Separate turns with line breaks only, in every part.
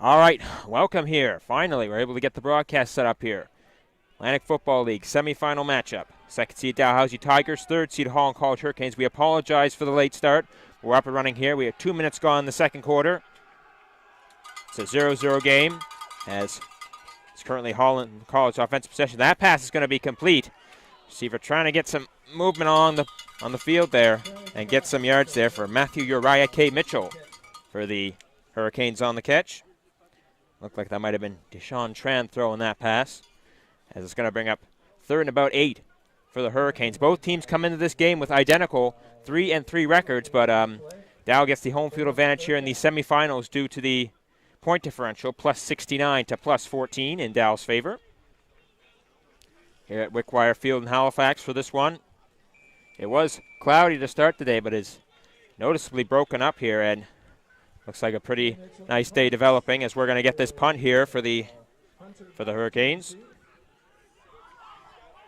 All right, welcome here. Finally, we're able to get the broadcast set up here. Atlantic Football League semifinal matchup. Second seed Dalhousie Tigers, third seed Holland College Hurricanes. We apologize for the late start. We're up and running here. We have 2 minutes gone in the second quarter. It's a 0-0 game as it's currently Holland College offensive possession. That pass is going to be complete. Receiver trying to get some movement on the field there and get some yards there for Matthew Uriah K. Mitchell for the Hurricanes on the catch. Looked like that might have been Deshaun Tran throwing that pass, as it's going to bring up third and about 8 for the Hurricanes. Both teams come into this game with identical 3-3 records, but Dow gets the home field advantage here in the semifinals due to the point differential, plus 69 to plus 14 in Dow's favor. Here at Wickwire Field in Halifax for this one. It was cloudy to start the day, but is noticeably broken up here, and looks like a pretty nice day developing as we're going to get this punt here for the Hurricanes.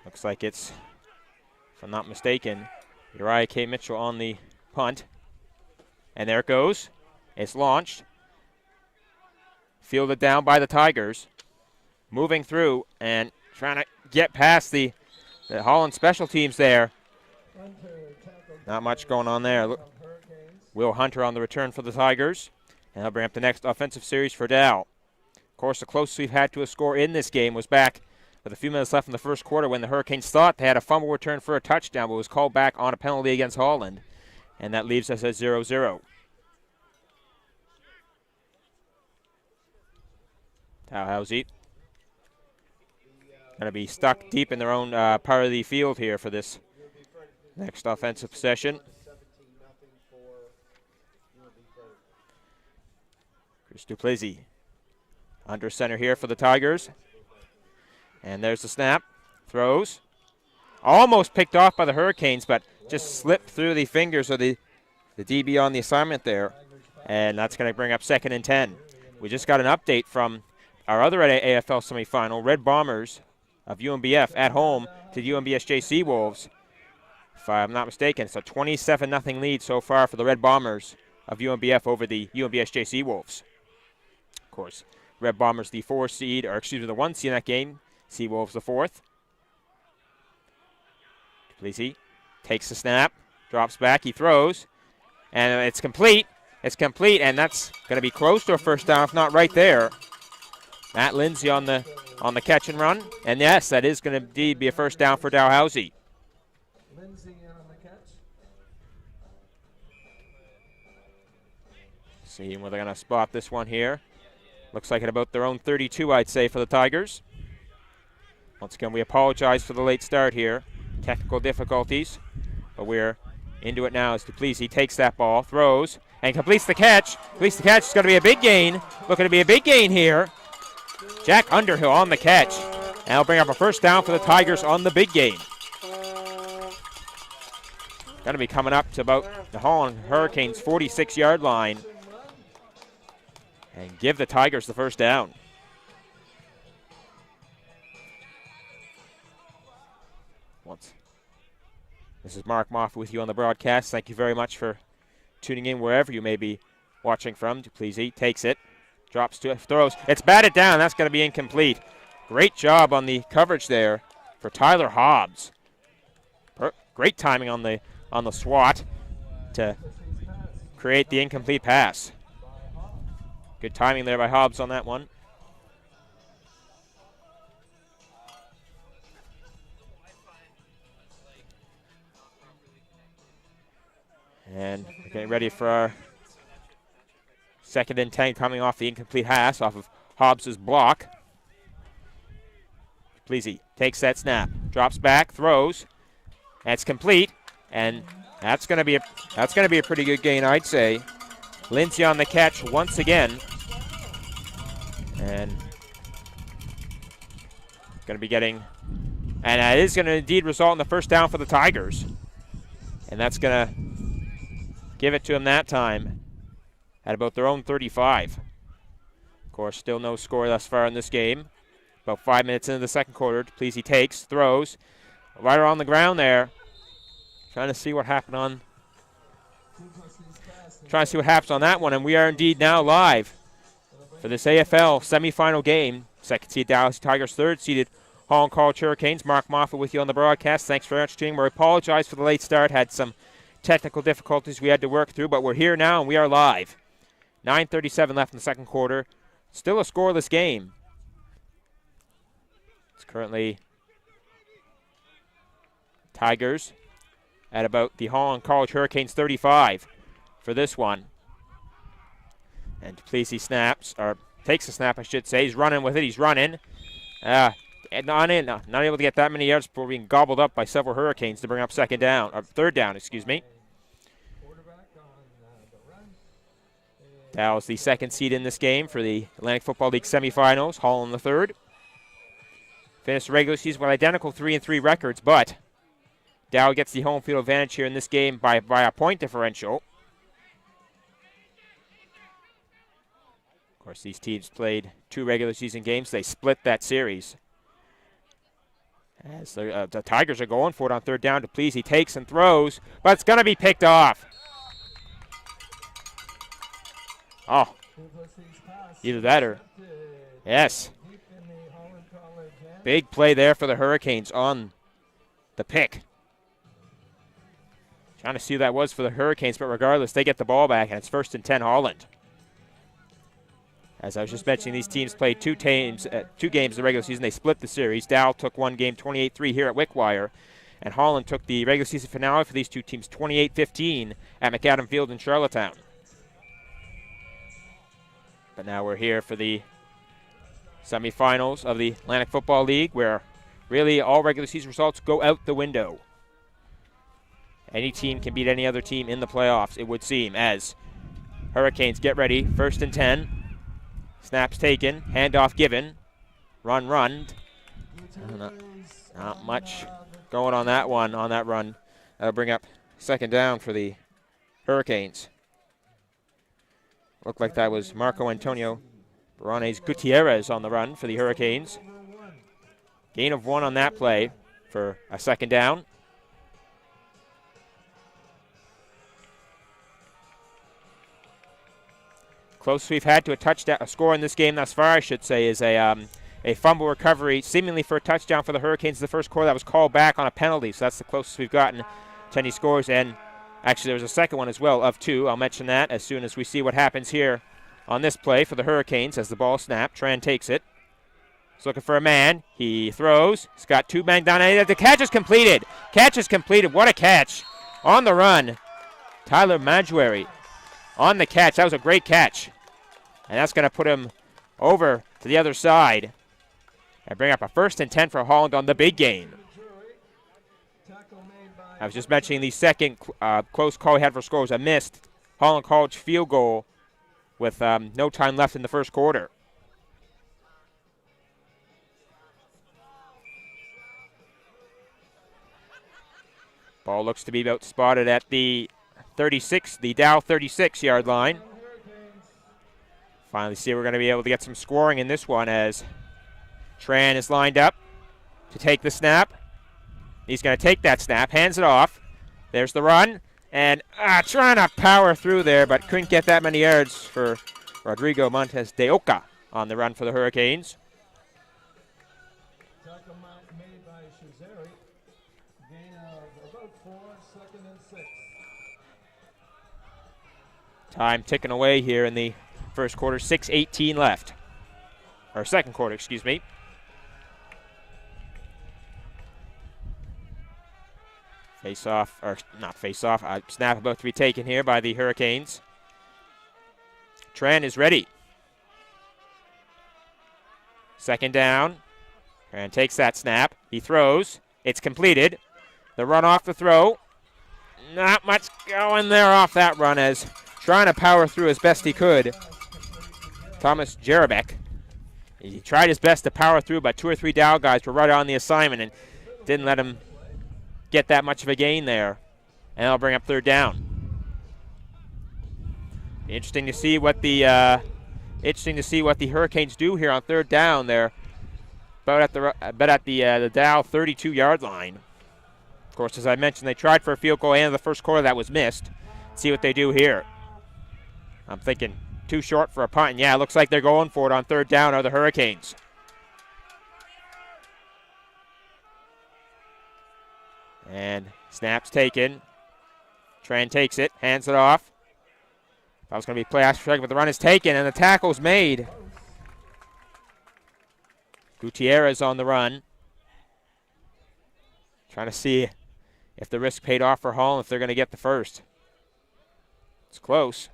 Looks like it's, if I'm not mistaken, Uriah K. Mitchell on the punt. And there it goes. It's launched. Fielded down by the Tigers. Moving through and trying to get past the Holland special teams there. Not much going on there. Will Hunter on the return for the Tigers. And he'll bring up the next offensive series for Dow. Of course, the closest we've had to a score in this game was back with a few minutes left in the first quarter when the Hurricanes thought they had a fumble return for a touchdown, but was called back on a penalty against Holland. And that leaves us at 0-0. Dalhousie going to be stuck deep in their own part of the field here for this next offensive possession. Chris Duplessis under center here for the Tigers. And there's the snap. Throws. Almost picked off by the Hurricanes, but just slipped through the fingers of the DB on the assignment there. And that's going to bring up 2nd and 10. We just got an update from our other AFL semifinal, Red Bombers of UMBF at home to the UMBS-JC Wolves. If I'm not mistaken, it's a 27-0 lead so far for the Red Bombers of UMBF over the UMBS-JC Wolves. Of course, Red Bombers the 1 seed in that game. Sea Wolves the 4th. Duplessis takes the snap, drops back, he throws, and it's complete. It's complete, and that's going to be close to a first down, if not right there. Matt Lindsay on the catch and run, and yes, that is going to indeed be a first down for Dalhousie. Seeing where they're going to spot this one here. Looks like at about their own 32, I'd say, for the Tigers. Once again, we apologize for the late start here. Technical difficulties, but we're into it now as Duplessis takes that ball, throws, and completes the catch. Completes the catch. It's going to be a big gain. Looking to be a big gain here. Jack Underhill on the catch. And he'll bring up a first down for the Tigers on the big gain. Going to be coming up to about the Holland Hurricanes' 46-yard line. And give the Tigers the first down. This is Mark Moffat with you on the broadcast. Thank you very much for tuning in wherever you may be watching from. Duplessis takes it, drops to it, throws. It's batted down. That's going to be incomplete. Great job on the coverage there for Tyler Hobbs. Great timing on the swat to create the incomplete pass. Good timing there by Hobbs on that one. And we're getting ready for our 2nd and 10 coming off the incomplete pass off of Hobbs' block. Duplessis takes that snap, drops back, throws, and it's complete. And that's going to be a pretty good gain, I'd say. Lindsay on the catch once again. And going to be getting, and that is going to indeed result in the first down for the Tigers. And that's going to give it to him that time at about their own 35. Of course, still no score thus far in this game. About 5 minutes into the second quarter, Duplessis takes, throws, right around the ground there. Trying to see what happened on that one, and we are indeed now live for this AFL semifinal game. Second seed Dalhousie Tigers, third seeded Holland College Hurricanes. Mark Moffat with you on the broadcast. Thanks very much, team. We apologize for the late start. Had some technical difficulties we had to work through, but we're here now and we are live. 9:37 left in the second quarter. Still a scoreless game. It's currently Tigers at about the Holland College Hurricanes 35 for this one. And Duplessis snaps, or takes a snap, I should say. He's running with it. He's running. Not able to get that many yards before being gobbled up by several Hurricanes to bring up third down, excuse me. Dow is the second seed in this game for the Atlantic Football League semifinals. Holland the third. Finished the regular season with identical 3-3 records, but Dow gets the home field advantage here in this game by a point differential. Of course, these teams played 2 regular season games. They split that series. As the Tigers are going for it on third down. Duplessis takes and throws, but it's going to be picked off. Oh, either that or, yes. Big play there for the Hurricanes on the pick. Trying to see who that was for the Hurricanes, but regardless, they get the ball back, and it's 1st and 10 Holland. As I was just mentioning, these teams played 2 games in the regular season. They split the series. Dow took one game 28-3 here at Wickwire, and Holland took the regular season finale for these two teams 28-15 at McAdam Field in Charlottetown. But now we're here for the semifinals of the Atlantic Football League, where really all regular season results go out the window. Any team can beat any other team in the playoffs, it would seem, as Hurricanes get ready. 1st and 10. Snaps taken. Handoff given. Run. Not much going on that one, on that run. That'll bring up 2nd down for the Hurricanes. Looked like that was Marco Antonio Baranes Gutierrez on the run for the Hurricanes. Gain of 1 on that play for a 2nd down. Closest we've had to a score in this game thus far, I should say, is a fumble recovery, seemingly for a touchdown for the Hurricanes in the first quarter that was called back on a penalty. So that's the closest we've gotten to any scores. And actually, there was a second one as well of 2. I'll mention that as soon as we see what happens here on this play for the Hurricanes as the ball snapped. Tran takes it. He's looking for a man. He throws. He's got 2 men down. And the catch is completed. Catch is completed. What a catch. On the run, Tyler Majuary on the catch. That was a great catch. And that's going to put him over to the other side and bring up a 1st and 10 for Holland on the big game. I was just mentioning the second close call we had for score was a missed Holland College field goal with no time left in the first quarter. Ball looks to be about spotted at the 36, the Dow 36-yard line. Finally see we're going to be able to get some scoring in this one as Tran is lined up to take the snap. He's going to take that snap, hands it off. There's the run, and trying to power through there, but couldn't get that many yards for Rodrigo Montes de Oca on the run for the Hurricanes. Time ticking away here in the first quarter, 6:18 left. Or second quarter, excuse me. Face-off, or not face-off, snap about to be taken here by the Hurricanes. Tran is ready. 2nd down. Tran takes that snap. He throws. It's completed. The run off the throw. Not much going there off that run as trying to power through as best he could. Thomas Jerabek. He tried his best to power through, but 2 or 3 Dow guys were right on the assignment and didn't let him get that much of a gain there. And that'll bring up 3rd down. Interesting to see what the Hurricanes do here on 3rd down. They're about at the Dow 32-yard line. Of course, as I mentioned, they tried for a field goal in the first quarter that was missed. Let's see what they do here. I'm thinking too short for a punt. And yeah, it looks like they're going for it on third down are the Hurricanes. And snap's taken. Tran takes it, hands it off. That was going to be play action, but the run is taken and the tackle's made. Gutierrez on the run. Trying to see if the risk paid off for Holland, if they're going to get the first. It's close.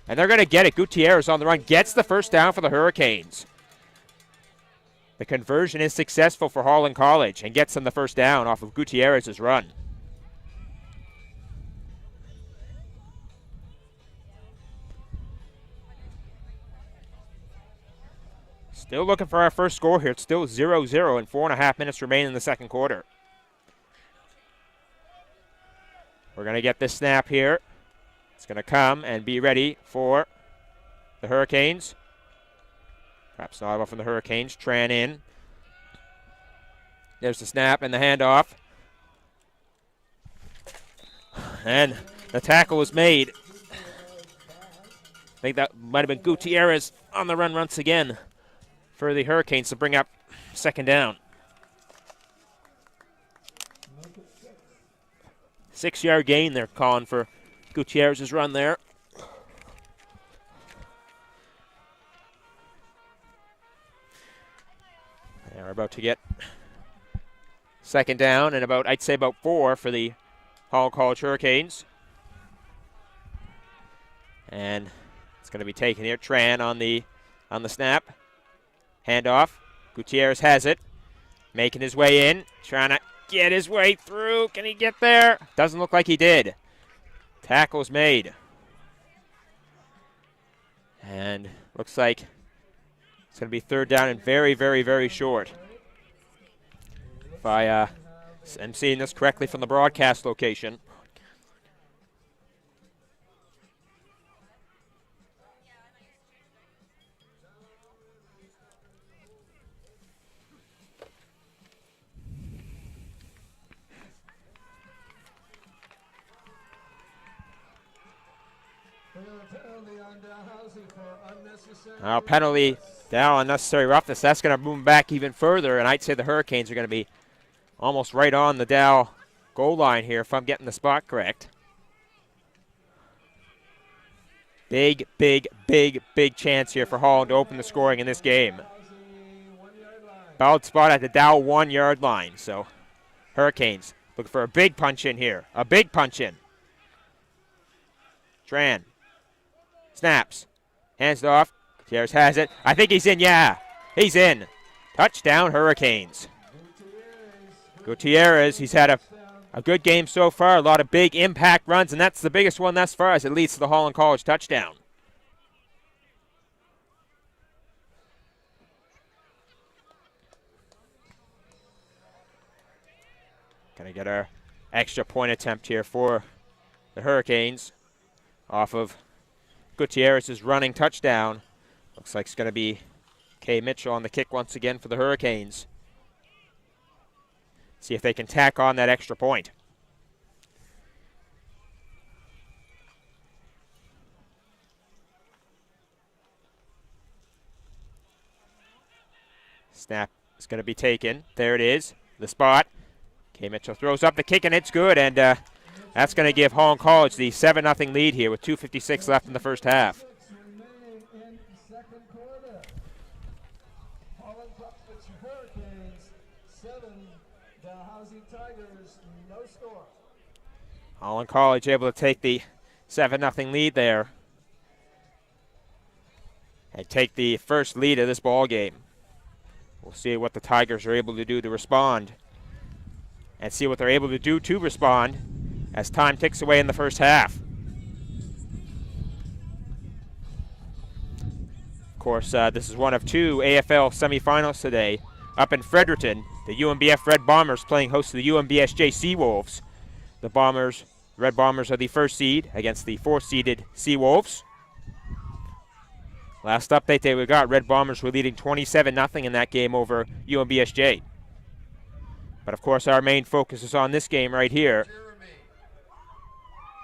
And they're going to get it. Gutierrez on the run gets the first down for the Hurricanes. The conversion is successful for Holland College and gets them the first down off of Gutierrez's run. Still looking for our first score here. It's still 0-0 and 4.5 minutes remain in the second quarter. We're going to get this snap here. It's going to come and be ready for the Hurricanes. Perhaps not from the Hurricanes. Tran in. There's the snap and the handoff. And the tackle was made. I think that might have been Gutierrez on the run once again for the Hurricanes to bring up second down. 6-yard gain they're calling for Gutierrez's run there. And we're about to get second down and I'd say about 4 for the Holland College Hurricanes. And it's going to be taken here. Tran on the snap. Handoff. Gutierrez has it. Making his way in. Trying to get his way through. Can he get there? Doesn't look like he did. Tackle's made. And looks like it's going to be third down and very, very, very short. If I am seeing this correctly from the broadcast location. Penalty down, unnecessary roughness. That's going to move back even further, and I'd say the Hurricanes are going to be almost right on the Dow goal line here if I'm getting the spot correct. Big, big, big, big chance here for Holland to open the scoring in this game. Balled spot at the Dow 1-yard line, so Hurricanes looking for a big punch in here. A big punch in. Tran. Snaps. Hands it off. Gutierrez has it. I think he's in. Yeah, he's in. Touchdown, Hurricanes. Gutierrez, he's had a good game so far. A lot of big impact runs, and that's the biggest one thus far as it leads to the Holland College touchdown. Gonna get our extra point attempt here for the Hurricanes off of Gutierrez's running touchdown. Looks like it's going to be Kay Mitchell on the kick once again for the Hurricanes. See if they can tack on that extra point. Snap is going to be taken. There it is, the spot. Kay Mitchell throws up the kick and it's good, and that's going to give Holland College the 7-0 lead here with 2:56 left in the first half. Holland College able to take the 7-0 lead there and take the first lead of this ball game. We'll see what the Tigers are able to do to respond and see what they're able to do to respond as time ticks away in the first half. Of course, this is one of 2 AFL semifinals today. Up in Fredericton, the UMBF Red Bombers playing host to the UMBSJ Seawolves. The Red Bombers are the first seed against the 4th-seeded Seawolves. Last update that we got, Red Bombers were leading 27-0 in that game over UMBSJ. But of course, our main focus is on this game right here.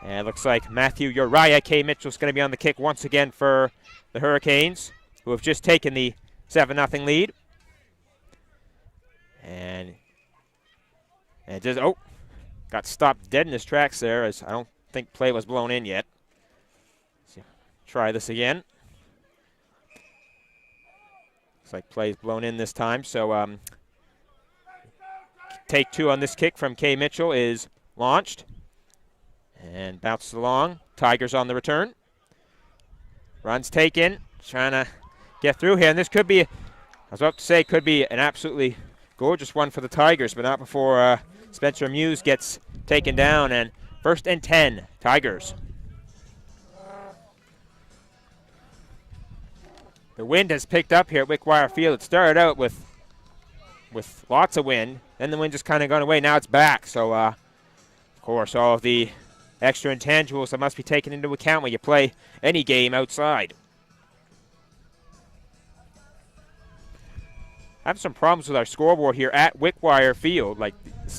And it looks like Matthew Uriah K. Mitchell's going to be on the kick once again for the Hurricanes, who have just taken the 7-0 lead. And just, got stopped dead in his tracks there, as I don't think play was blown in yet. So try this again. Looks like play is blown in this time. So take 2 on this kick from K. Mitchell is launched. And bounces along. Tigers on the return. Runs taken. Trying to get through here. And this could be, I was about to say, could be an absolutely gorgeous one for the Tigers, but not before Spencer Muse gets taken down. And 1st and 10, Tigers. The wind has picked up here at Wickwire Field. It started out with lots of wind. Then the wind just kind of gone away. Now it's back. So, of course, all of the extra intangibles that must be taken into account when you play any game outside. I have some problems with our scoreboard here at Wickwire Field. Like,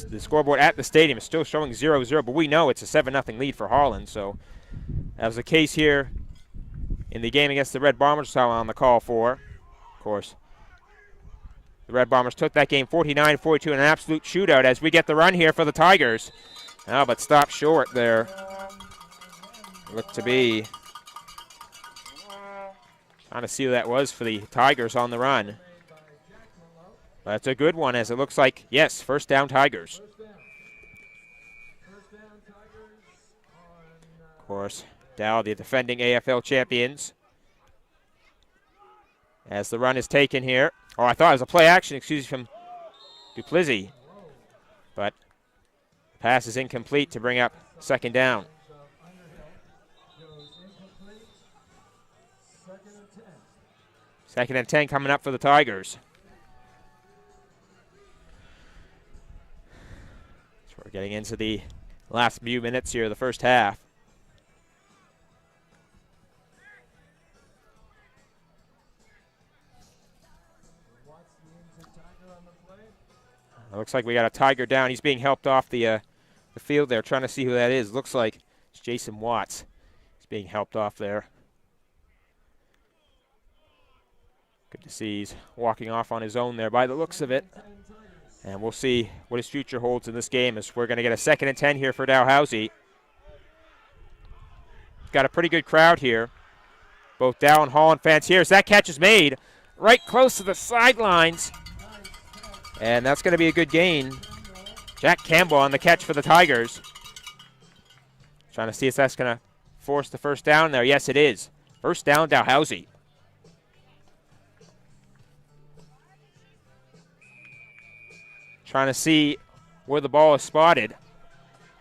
the scoreboard at the stadium is still showing 0-0, but we know it's a 7-0 lead for Holland. So that was the case here in the game against the Red Bombers, I'm on the call for. Of course, the Red Bombers took that game 49-42 in an absolute shootout as we get the run here for the Tigers. Oh, but stopped short there. Looked to be trying to see who that was for the Tigers on the run. But it's a good one, as it looks like, yes, 1st down Tigers. Of course, Dow, the defending AFL champions. As the run is taken here. Oh, I thought it was a play action, excuse me, from Duplessis. But pass is incomplete to bring up 2nd down. 2nd and 10 coming up for the Tigers. So we're getting into the last few minutes here of the first half. It looks like we got a Tiger down. He's being helped off the field there, trying to see who that is. Looks like it's Jason Watts. He's being helped off there. Good to see he's walking off on his own there by the looks of it. And we'll see what his future holds in this game, as we're going to get a 2nd and 10 here for Dalhousie. Got a pretty good crowd here. Both Dow and Holland fans here. As that catch is made right close to the sidelines. And that's going to be a good gain. Jack Campbell on the catch for the Tigers. Trying to see if that's going to force the 1st down there. Yes, it is. 1st down, Dalhousie. Trying to see where the ball is spotted.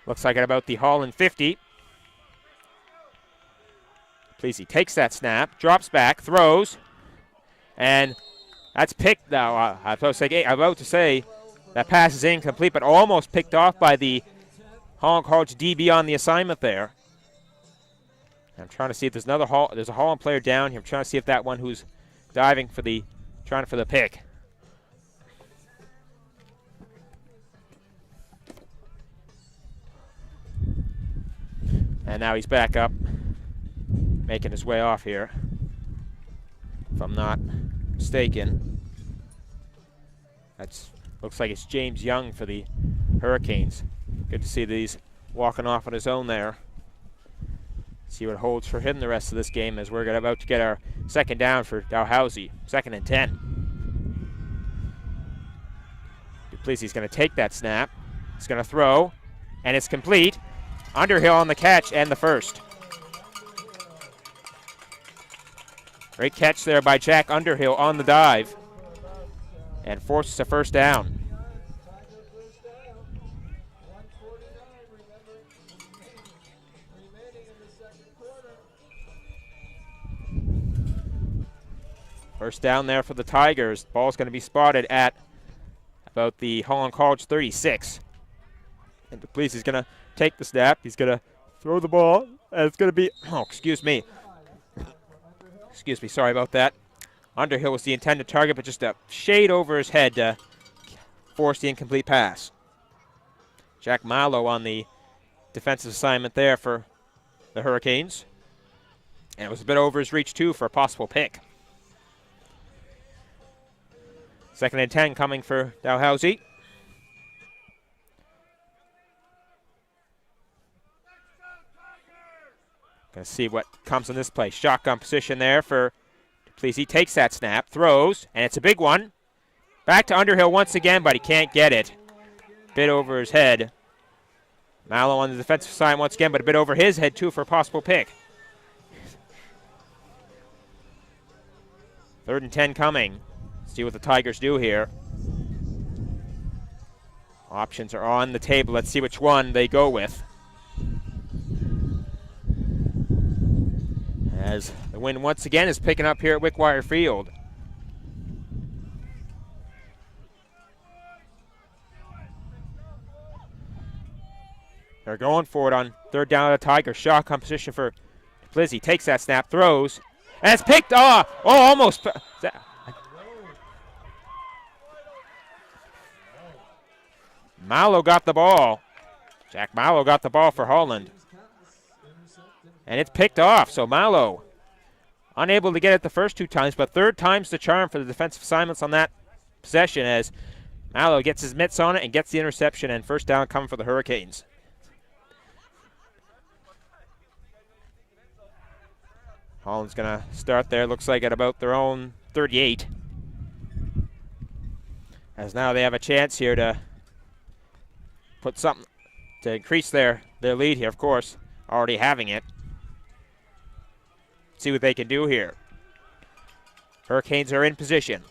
Looks like at about the Holland 50. Please, he takes that snap, drops back, throws, and that's picked now. I'm about to say that pass is incomplete, but almost picked off by the Holland College DB on the assignment there. I'm trying to see if there's there's a Holland player down here. I'm trying to see if that one who's diving for the pick. And now he's back up, making his way off here, if I'm not mistaken. Looks like it's James Young for the Hurricanes. Good to see that he's walking off on his own there. See what holds for him the rest of this game, as we're about to get our 2nd down for Dalhousie. 2nd and 10. Duplessis is going to take that snap. He's going to throw, and it's complete. Underhill on the catch and the 1st. Great catch there by Jack Underhill on the dive, and forces a 1st down. First down there for the Tigers. Ball's going to be spotted at about the Holland College 36. And Duplessis is going to take the snap. He's going to throw the ball, and it's going to be, excuse me, sorry about that. Underhill was the intended target, but just a shade over his head to force the incomplete pass. Jack Malo on the defensive assignment there for the Hurricanes. And it was a bit over his reach, too, for a possible pick. 2nd and 10 coming for Dalhousie. Gonna see what comes in this play. Shotgun position there for Please. He takes that snap, throws, and it's a big one. Back to Underhill once again, but he can't get it. Bit over his head. Mallow on the defensive side once again, but a bit over his head, too, for a possible pick. 3rd and 10 coming. See what the Tigers do here. Options are on the table. Let's see which one they go with. As the wind once again is picking up here at Wickwire Field. They're going for it on 3rd down of the Tigers. Shotgun position for Plizzy. Takes that snap, throws, and it's picked off. Oh, almost. Mallow got the ball. Jack Mallow got the ball for Holland. And it's picked off, so Mallow unable to get it the first 2 times, but 3rd time's the charm for the defensive assignments on that possession as Mallow gets his mitts on it and gets the interception, and 1st down coming for the Hurricanes. Holland's going to start there, looks like at about their own 38. As now they have a chance here to put something to increase their lead here, of course, already having it. See what they can do here. Hurricanes are in position.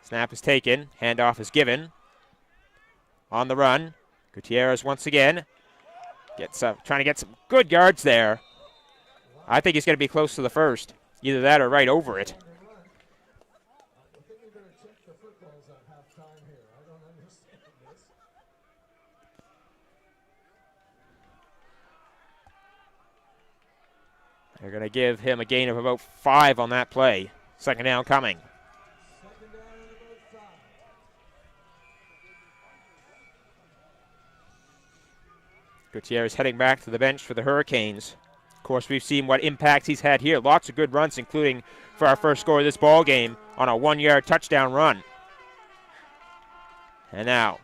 Snap is taken. Handoff is given. On the run. Gutierrez once again. Trying to get some good yards there. I think he's going to be close to the first. Either that or right over it. They're going to give him a gain of about 5 on that play. 2nd down coming. Gutierrez heading back to the bench for the Hurricanes. Of course, we've seen what impact he's had here. Lots of good runs, including for our first score of this ball game on a 1-yard touchdown run. And now,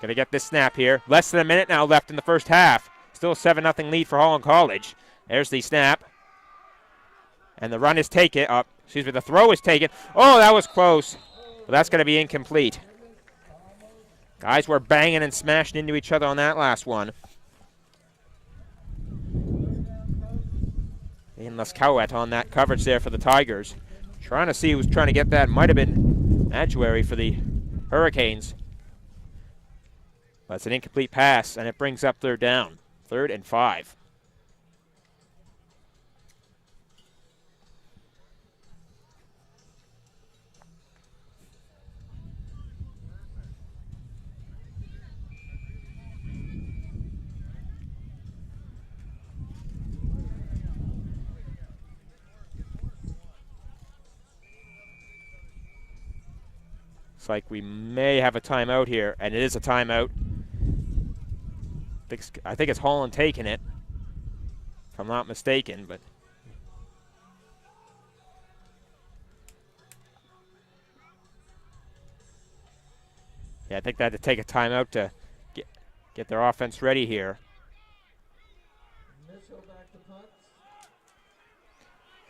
going to get this snap here. Less than a minute now left in the first half. Still a 7-0 lead for Holland College. There's the snap. And the run is taken. The throw is taken. Oh, that was close. But that's going to be incomplete. Guys were banging and smashing into each other on that last one. Ian Laskowet on that coverage there for the Tigers. Trying to see who's trying to get that. Might have been Adjuary for the Hurricanes. But it's an incomplete pass, and it brings up 3rd down. 3rd and 5. Looks like we may have a timeout here, and it is a timeout. I think it's Holland taking it, if I'm not mistaken, but yeah, I think they had to take a timeout to get their offense ready here.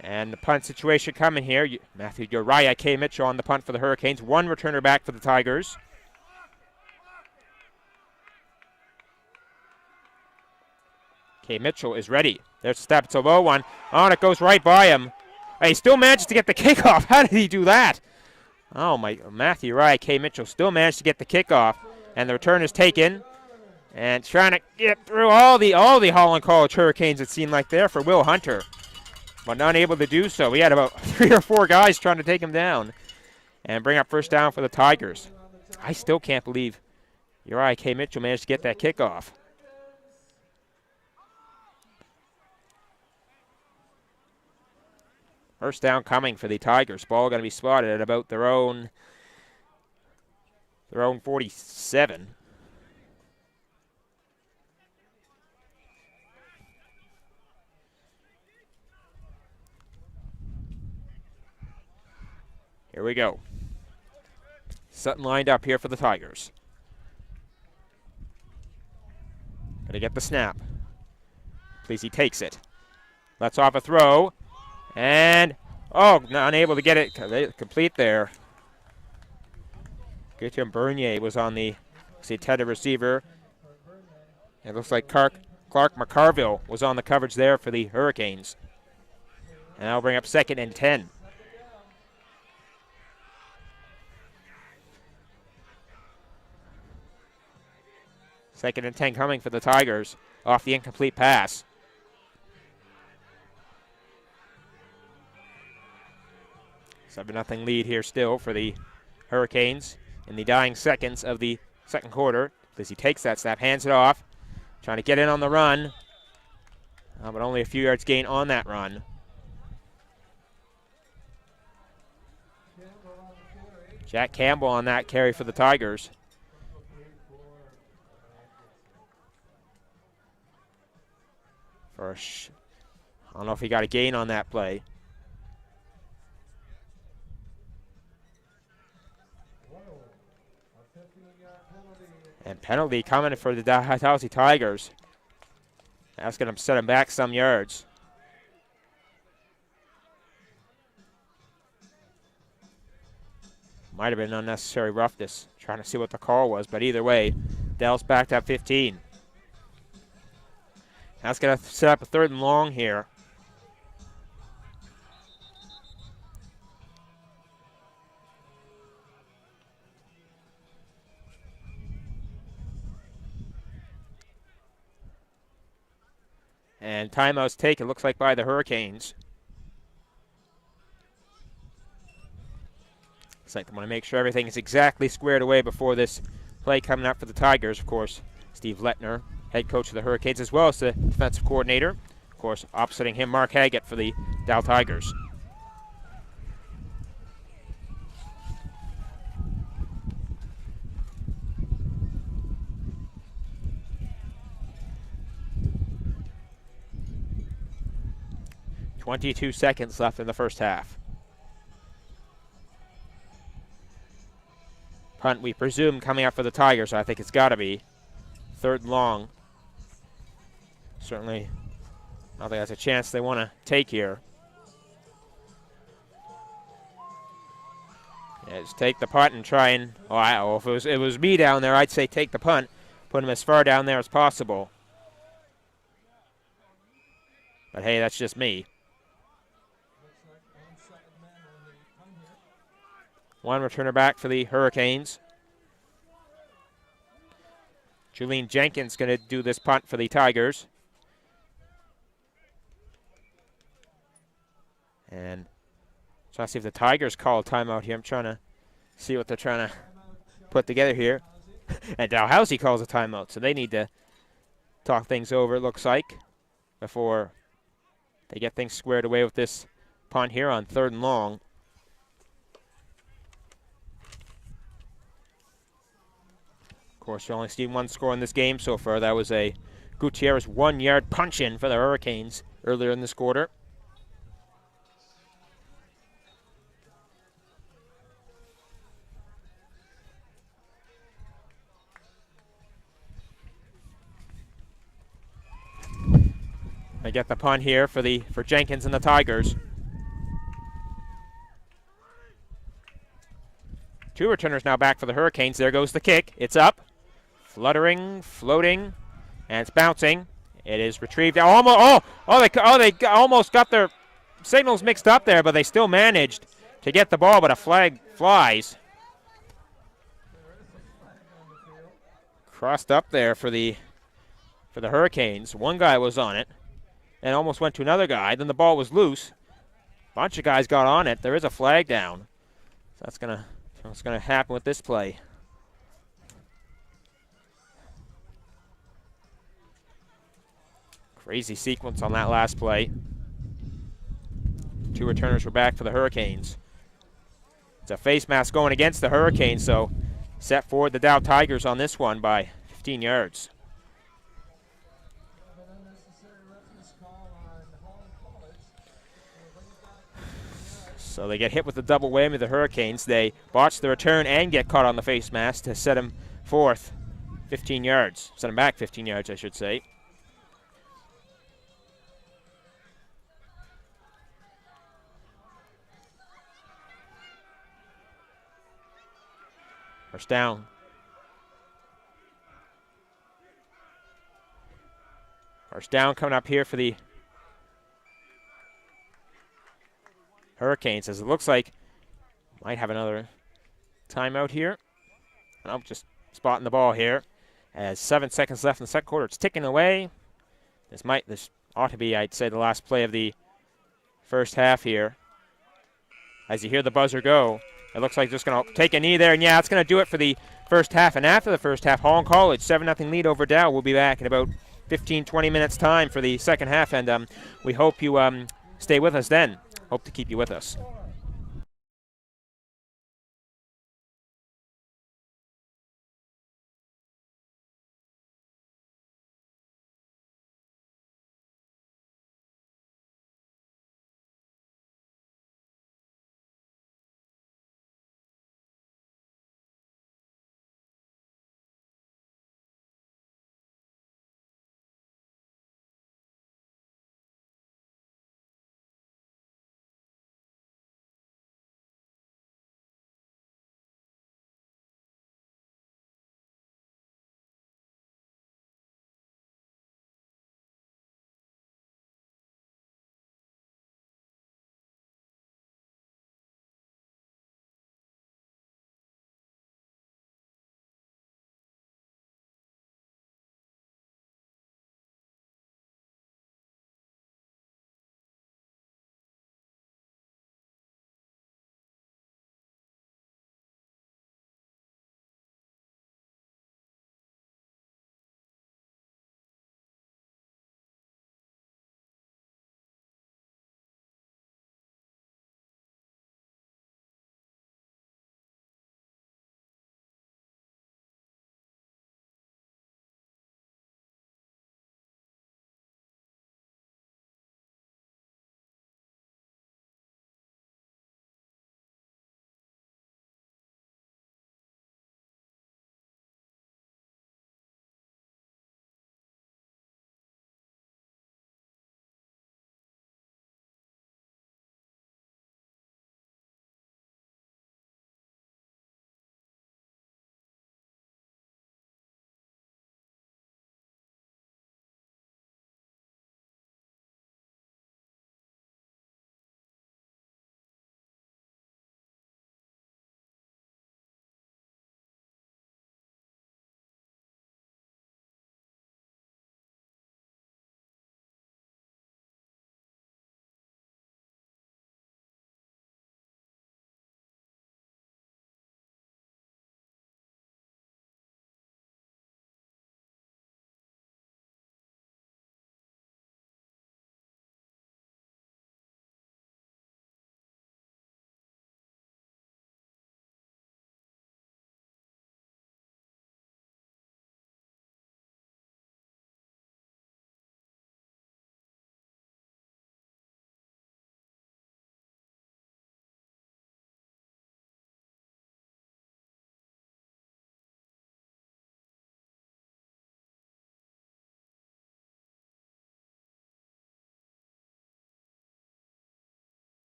And the punt situation coming here. Matthew Uriah K. Mitchell on the punt for the Hurricanes. 1 returner back for the Tigers. K. Mitchell is ready. There's a step. It's a low one. Oh, and it goes right by him. He still manages to get the kickoff. How did he do that? Oh, my. Matthew Uriah K. Mitchell still managed to get the kickoff. And the return is taken. And trying to get through all the Holland College Hurricanes, it seemed like there for Will Hunter. But not able to do so. We had about 3 or 4 guys trying to take him down and bring up 1st down for the Tigers. I still can't believe Uriah K. Mitchell managed to get that kickoff. First down coming for the Tigers. Ball going to be spotted at about their own their own 47. Here we go. Sutton lined up here for the Tigers. Gonna get the snap. Pleasey takes it. Lets off a throw. And, unable to get it complete there. Guillaume Bernier was on the intended receiver. It looks like Clark McCarville was on the coverage there for the Hurricanes. And that'll bring up 2nd and 10. Second and 10 coming for the Tigers off the incomplete pass. $7-0 lead here still for the Hurricanes in the dying seconds of the second quarter. As he takes that snap, hands it off, trying to get in on the run, but only a few yards gain on that run. Jack Campbell on that carry for the Tigers. I don't know if he got a gain on that play. And penalty coming for the Dalhousie Tigers. That's going to set him back some yards. Might have been unnecessary roughness. Trying to see what the call was, but either way, Dell's backed up 15. That's going to set up a 3rd and long here. And timeout's taken, looks like, by the Hurricanes. Looks like they want to make sure everything is exactly squared away before this play coming up for the Tigers. Of course, Steve Lettner, head coach of the Hurricanes, as well as the defensive coordinator. Of course, oppositing him, Mark Haggett for the Dal Tigers. .22 seconds left in the first half. Punt, we presume, coming up for the Tigers. I think it's got to be 3rd and long. Certainly, I don't think that's a chance they want to take here. Yeah, just take the punt and try and, if it was me down there, I'd say take the punt, put him as far down there as possible. But hey, that's just me. One returner back for the Hurricanes. Julian Jenkins going to do this punt for the Tigers. And trying to see if the Tigers call a timeout here. I'm trying to see what they're trying to put together here. And Dalhousie calls a timeout, so they need to talk things over, it looks like, before they get things squared away with this punt here on 3rd and long. Of course, we only seen one score in this game so far. That was a Gutierrez 1-yard punch-in for the Hurricanes earlier in this quarter. They get the punt here for Jenkins and the Tigers. 2 returners now back for the Hurricanes. There goes the kick. It's up. Fluttering, floating, and it's bouncing. It is retrieved. They almost got their signals mixed up there, but they still managed to get the ball, but a flag flies. Crossed up there for the Hurricanes. One guy was on it and almost went to another guy. Then the ball was loose. A bunch of guys got on it. There is a flag down. So that's what's gonna happen with this play. Crazy sequence on that last play. 2 returners were back for the Hurricanes. It's a face mask going against the Hurricanes, so set forward the Dow Tigers on this one by 15 yards. So they get hit with the double whammy of the Hurricanes. They botch the return and get caught on the face mask to set him forth 15 yards. Set him back 15 yards, I should say. First down. First down coming up here for the Hurricanes, as it looks like might have another timeout here. Nope, just spotting the ball here. As 7 seconds left in the second quarter, it's ticking away. This ought to be, I'd say, the last play of the first half here. As you hear the buzzer go, it looks like just going to take a knee there, and yeah, it's going to do it for the first half. And after the first half, Holland College 7-0 lead over Dow. We'll be back in about 15-20 minutes time for the second half, and we hope you stay with us then. Hope to keep you with us.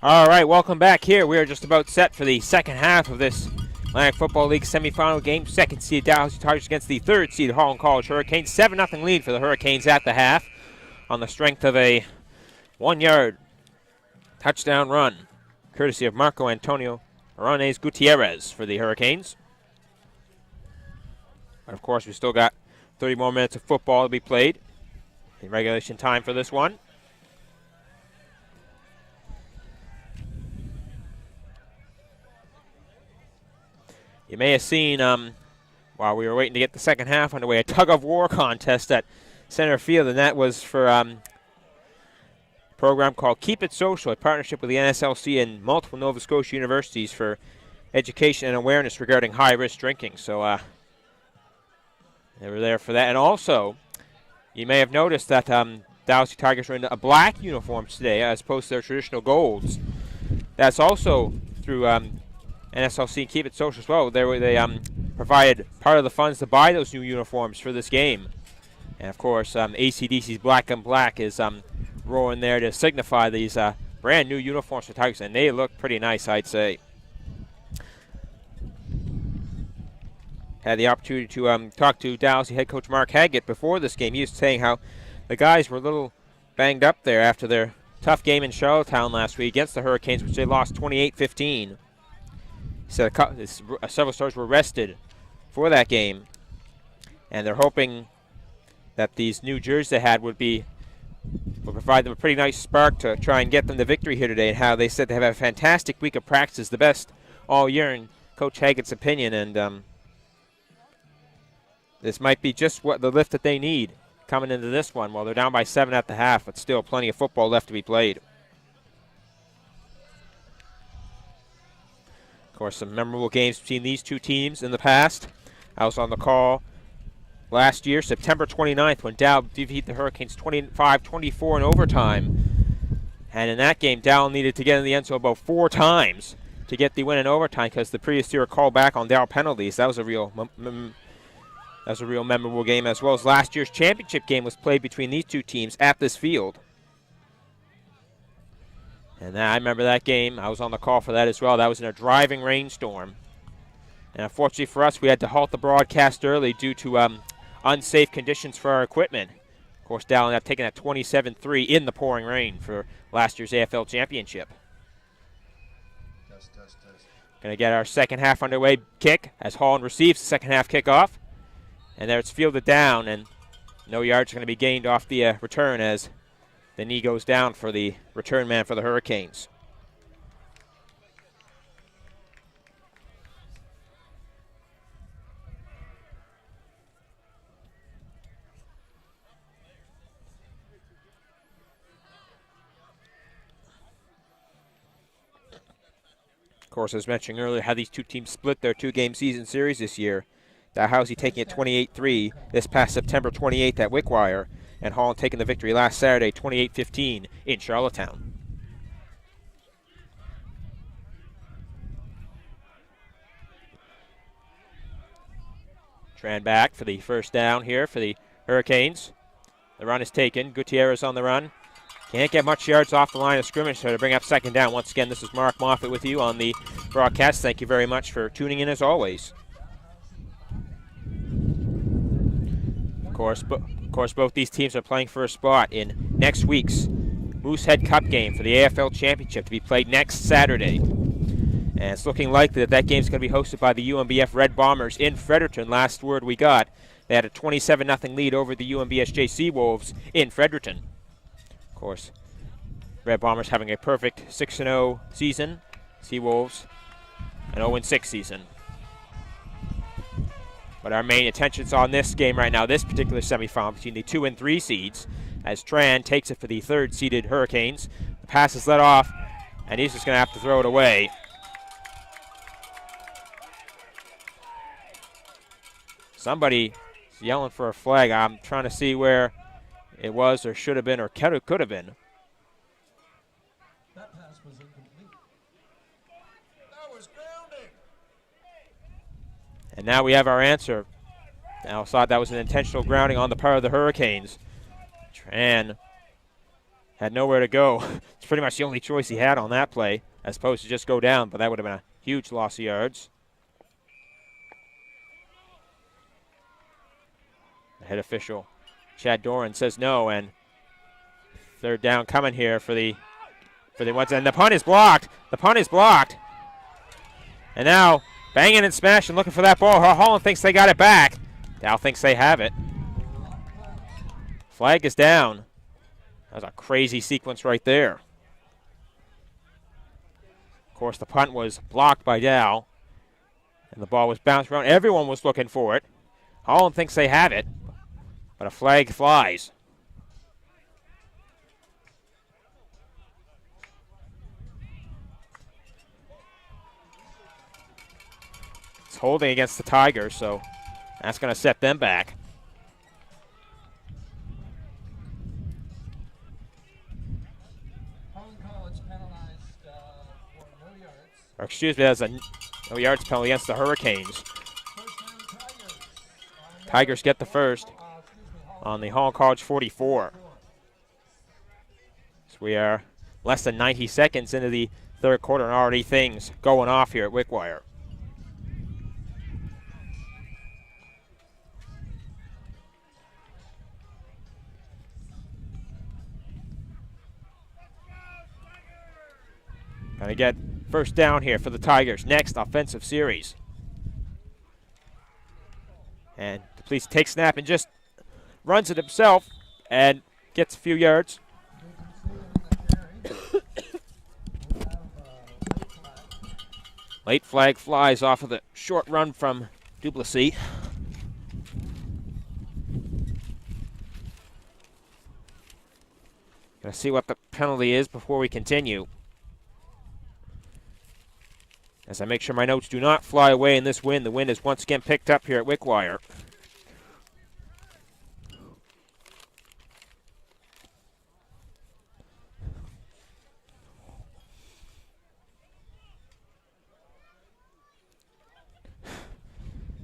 All right, welcome back here. We are just about set for the second half of this Atlantic Football League semifinal game. Second seed Dalhousie Tigers against the third seed Holland College Hurricanes. 7-0 lead for the Hurricanes at the half on the strength of a 1-yard touchdown run, courtesy of Marco Antonio Arones Gutierrez for the Hurricanes. But of course, we still got 30 more minutes of football to be played in regulation time for this one. You may have seen, while we were waiting to get the second half underway, a tug-of-war contest at center field, and that was for a program called Keep It Social, a partnership with the NSLC and multiple Nova Scotia universities for education and awareness regarding high-risk drinking. So they were there for that. And also, you may have noticed that Dalhousie Tigers are in a black uniforms today as opposed to their traditional golds. That's also through NSLC Keep It Social as well. They provided part of the funds to buy those new uniforms for this game. And of course, ACDC's Black and Black is rolling there to signify these brand new uniforms for Tigers, and they look pretty nice, I'd say. Had the opportunity to talk to Dalhousie head coach Mark Haggett before this game. He was saying how the guys were a little banged up there after their tough game in Charlottetown last week against the Hurricanes, which they lost 28-15. He said several stars were rested for that game, and they're hoping that these new jerseys they had will provide them a pretty nice spark to try and get them the victory here today. And how they said they have a fantastic week of practice, the best all year in Coach Haggett's opinion, and this might be just what the lift that they need coming into this one. Well, they're down by 7 at the half, but still plenty of football left to be played. Of course, some memorable games between these two teams in the past. I was on the call last year, September 29th, when Dow defeated the Hurricanes 25-24 in overtime. And in that game, Dow needed to get in the end zone about 4 times to get the win in overtime because the previous year called back on Dow penalties. That was a real memorable game, as well as last year's championship game was played between these two teams at this field. And I remember that game. I was on the call for that as well. That was in a driving rainstorm. And unfortunately for us, we had to halt the broadcast early due to unsafe conditions for our equipment. Of course, Dow ended up taking that 27-3 in the pouring rain for last year's AFL championship. Going to get our second half underway kick as Holland receives the second half kickoff. And there it's fielded down, and no yards are going to be gained off the return as the knee goes down for the return man for the Hurricanes. Of course, as mentioned earlier, how these two teams split their 2-game season series this year. Dalhousie taking it 28-3 this past September 28th at Wickwire, and Holland taking the victory last Saturday 28-15 in Charlottetown. Tran back for the first down here for the Hurricanes. The run is taken. Gutierrez on the run. Can't get much yards off the line of scrimmage, so to bring up second down. Once again, this is Mark Moffett with you on the broadcast. Thank you very much for tuning in as always. Of course, both these teams are playing for a spot in next week's Moosehead Cup game for the AFL Championship to be played next Saturday. And it's looking likely that that game is going to be hosted by the UMBF Red Bombers in Fredericton. Last word we got, they had a 27-0 lead over the UMBSJ Seawolves in Fredericton. Of course, Red Bombers having a perfect 6-0 season. Seawolves an 0-6 season. But our main attention's on this game right now, this particular semifinal between the 2 and 3 seeds, as Tran takes it for the 3rd-seeded Hurricanes. The pass is let off, and he's just going to have to throw it away. Somebody is yelling for a flag. I'm trying to see where it was or should have been or could have been.
That pass was incomplete. That was grounding.
And now we have our answer. Now thought that was an intentional grounding on the part of the Hurricanes. Tran had nowhere to go. It's pretty much the only choice he had on that play, as opposed to just go down, but that would have been a huge loss of yards. The head official, Chad Doran, says no, and third down coming here for the ones, and the punt is blocked. The punt is blocked. And now banging and smashing, looking for that ball. Holland thinks they got it back. Dow thinks they have it. Flag is down. That was a crazy sequence right there. Of course, the punt was blocked by Dow, and the ball was bounced around. Everyone was looking for it. Holland thinks they have it, but a flag flies. It's holding against the Tigers, so that's going to set them back. Or excuse me, that's a no yards penalty against the Hurricanes. Tigers get the first on the Holland College 44. So we are less than 90 seconds into the third quarter and already things going off here at Wickwire. Gonna get first down here for the Tigers. Next offensive series. And Dalhousie takes snap and just runs it himself and gets a few yards. Late flag flies off of the short run from Dalhousie. Gonna see what the penalty is before we continue, as I make sure my notes do not fly away in this wind. The wind is once again picked up here at Wickwire.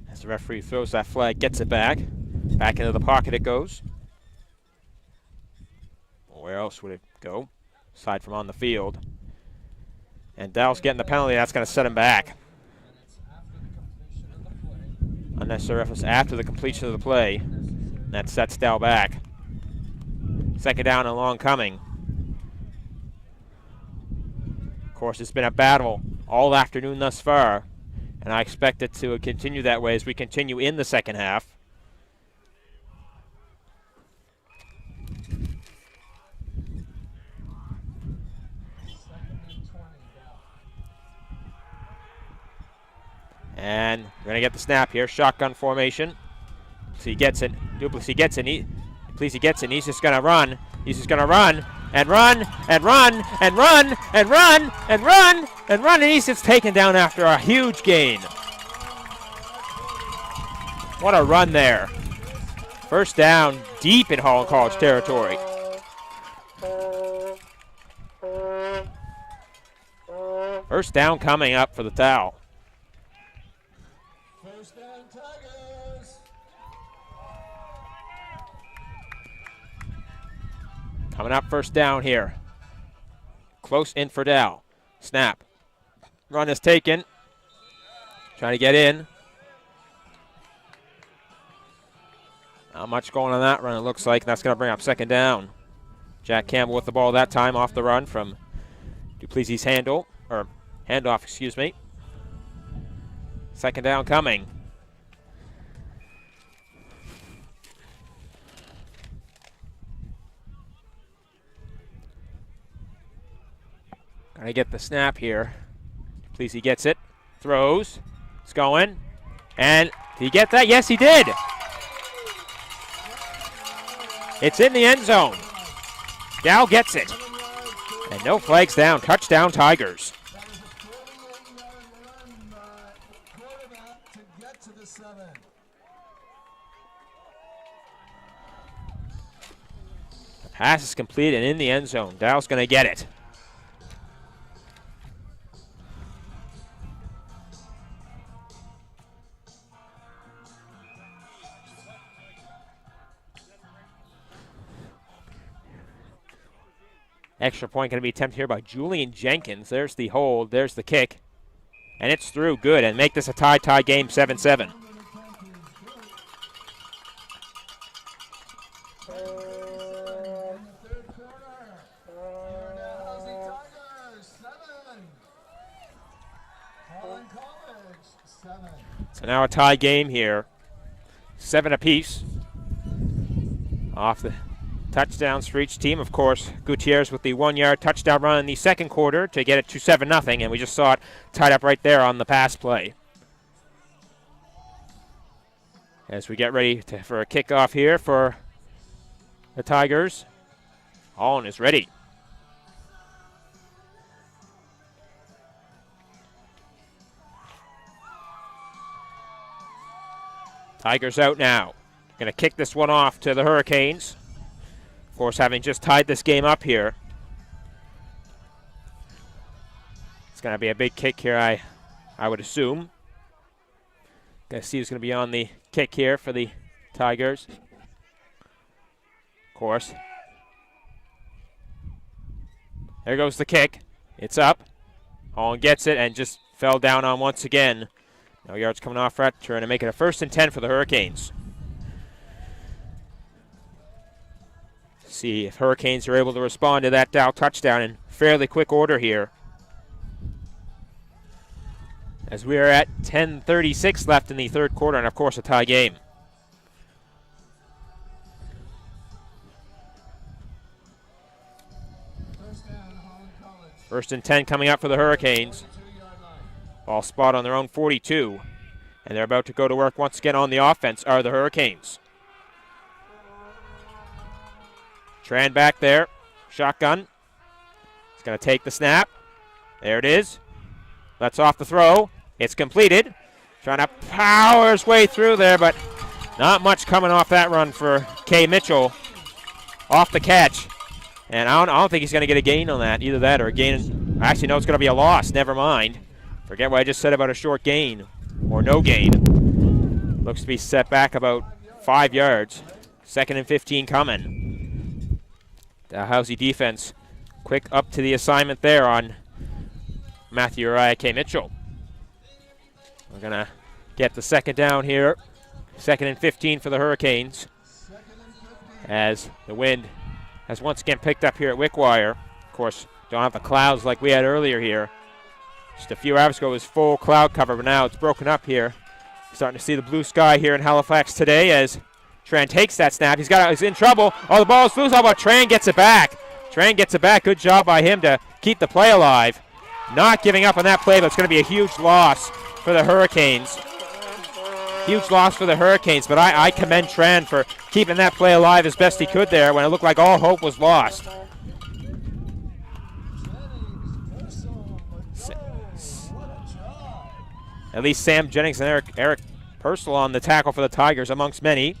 As the referee throws that flag, gets it back. Back into the pocket it goes. Where else would it go, aside from on the field? And Dow's getting the penalty. That's going to set him back. Unnecessary roughness after the completion of the play. That sets Dow back. Second down and long coming. Of course, it's been a battle all afternoon thus far, and I expect it to continue that way as we continue in the second half. And we're going to get the snap here. Shotgun formation. So he gets it. Dalhousie gets it. Dalhousie gets it. And he's just going to run. He's just going to run and run and run and run and run and run and run. And he's just taken down after a huge gain. What a run there. First down deep in Holland College territory. First down coming up for the Dow. Coming up first down here. Close in for Dow. Snap. Run is taken. Trying to get in. Not much going on that run, it looks like. That's going to bring up second down. Jack Campbell with the ball that time off the run from Dalhousie's handoff, excuse me. Second down coming. Gonna get the snap here. Dalhousie gets it, throws, it's going, and did he get that? Yes, he did. It's in the end zone. Dow gets it, and no flags down. Touchdown, Tigers. The pass is complete and in the end zone. Dow's gonna get it. Extra point going to be attempted here by Julian Jenkins. There's the hold. There's the kick. And it's through. Good. And make this a tie game, 7-7. So now a tie game here. 7 apiece. Off the touchdowns for each team. Of course, Gutierrez with the 1-yard touchdown run in the second quarter to get it to 7-0, and we just saw it tied up right there on the pass play. As we get ready for a kickoff here for the Tigers. Holland is ready. Tigers out now. Going to kick this one off to the Hurricanes. Of course, having just tied this game up here. It's going to be a big kick here, I would assume. Going to see who's going to be on the kick here for the Tigers. Of course. There goes the kick. It's up. Holland gets it and just fell down on once again. No yards coming off that turn to make it a 1st and 10 for the Hurricanes. See if Hurricanes are able to respond to that Dow touchdown in fairly quick order here. As we are at 10:36 left in the third quarter, and of course a tie game. First and 10 coming up for the Hurricanes. Ball spot on their own 42. And they're about to go to work once again on the offense are the Hurricanes. Tran back there. Shotgun. He's going to take the snap. There it is. That's off the throw. It's completed. Trying to power his way through there, but not much coming off that run for Kay Mitchell. Off the catch. And I don't think he's going to get a gain on that. Either that or a gain. Actually, no, it's going to be a loss. Never mind. Forget what I just said about a short gain. Or no gain. Looks to be set back about 5 yards. 2nd and 15 coming. Dalhousie defense quick up to the assignment there on Matthew Uriah K. Mitchell. We're going to get the second down here. 2nd and 15 for the Hurricanes. As the wind has once again picked up here at Wickwire. Of course, don't have the clouds like we had earlier here. Just a few hours ago it was full cloud cover, but now it's broken up here. Starting to see the blue sky here in Halifax today as Tran takes that snap. He's in trouble. Oh, the ball's loose. How about Tran gets it back? Tran gets it back. Good job by him to keep the play alive. Not giving up on that play, but it's going to be a huge loss for the Hurricanes. Huge loss for the Hurricanes, but I commend Tran for keeping that play alive as best he could there when it looked like all hope was lost. At least Sam Jennings and Eric Purcell on the tackle for the Tigers amongst many.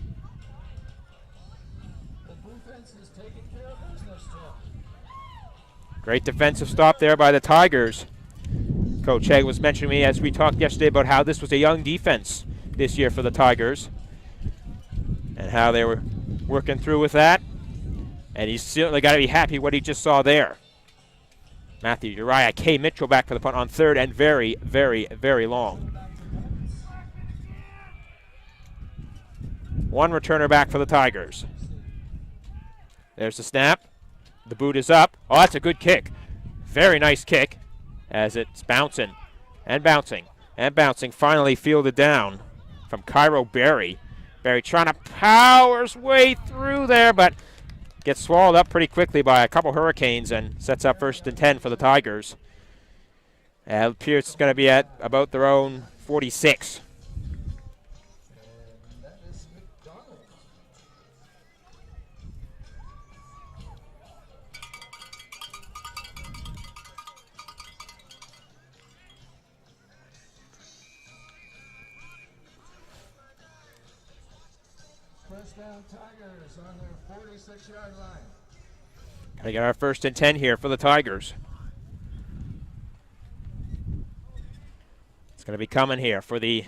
Great defensive stop there by the Tigers. Coach Haig was mentioning to me as we talked yesterday about how this was a young defense this year for the Tigers and how they were working through with that. And he's certainly got to be happy what he just saw there. Matthew Uriah K. Mitchell back for the punt on 3rd and very, very, very long. One returner back for the Tigers. There's the snap. The boot is up. Oh, that's a good kick. Very nice kick as it's bouncing and bouncing and bouncing. Finally fielded down from Cairo Berry. Berry trying to power his way through there, but gets swallowed up pretty quickly by a couple Hurricanes and sets up 1st and 10 for the Tigers. It appears it's going to be at about their own 46.
First down Tigers on their 46-yard line.
Gotta get our 1st and 10 here for the Tigers. It's gonna be coming here for the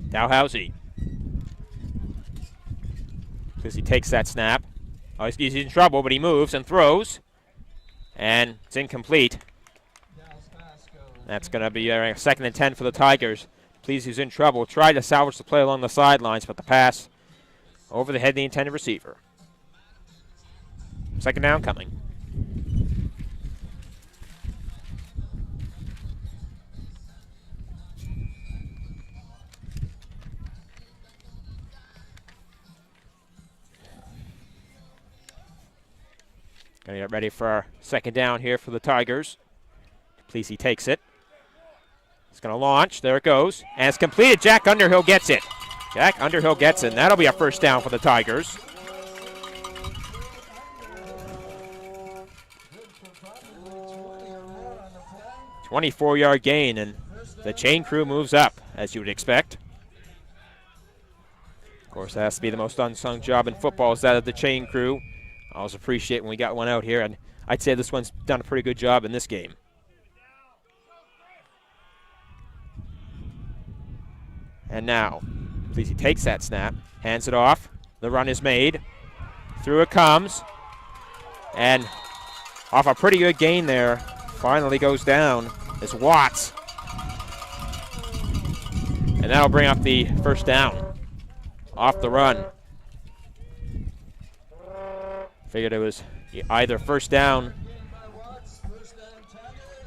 Dalhousie. As he takes that snap. Oh, he's in trouble, but he moves and throws. And it's incomplete. That's going to be a 2nd and 10 for the Tigers. Please, he's in trouble. Tried to salvage the play along the sidelines, but the pass over the head of the intended receiver. 2nd down coming. Going to get ready for our 2nd down here for the Tigers. Please, he takes it. He's going to launch. There it goes. And it's completed. Jack Underhill gets it. Jack Underhill gets it. And that'll be a 1st down for the Tigers. A 24-yard gain, and the chain crew moves up, as you would expect. Of course, that has to be the most unsung job in football, is that of the chain crew. I always appreciate when we got one out here, and I'd say this one's done a pretty good job in this game. And now, please, he takes that snap, hands it off. The run is made. Through it comes. And off a pretty good gain there. Finally goes down is Watts. And that'll bring up the 1st down off the run. Figured it was either 1st down.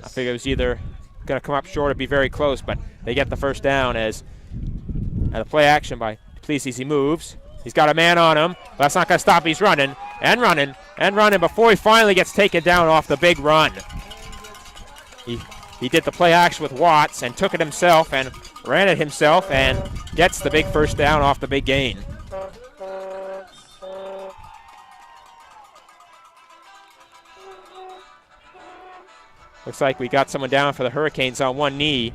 I figured it was either going to come up short or be very close, but they get the 1st down as at a play action by Plessis. He moves. He's got a man on him, but that's not going to stop. He's running and running and running before he finally gets taken down off the big run. He did the play action with Watts and took it himself and ran it himself and gets the big 1st down off the big gain. Looks like we got someone down for the Hurricanes on one knee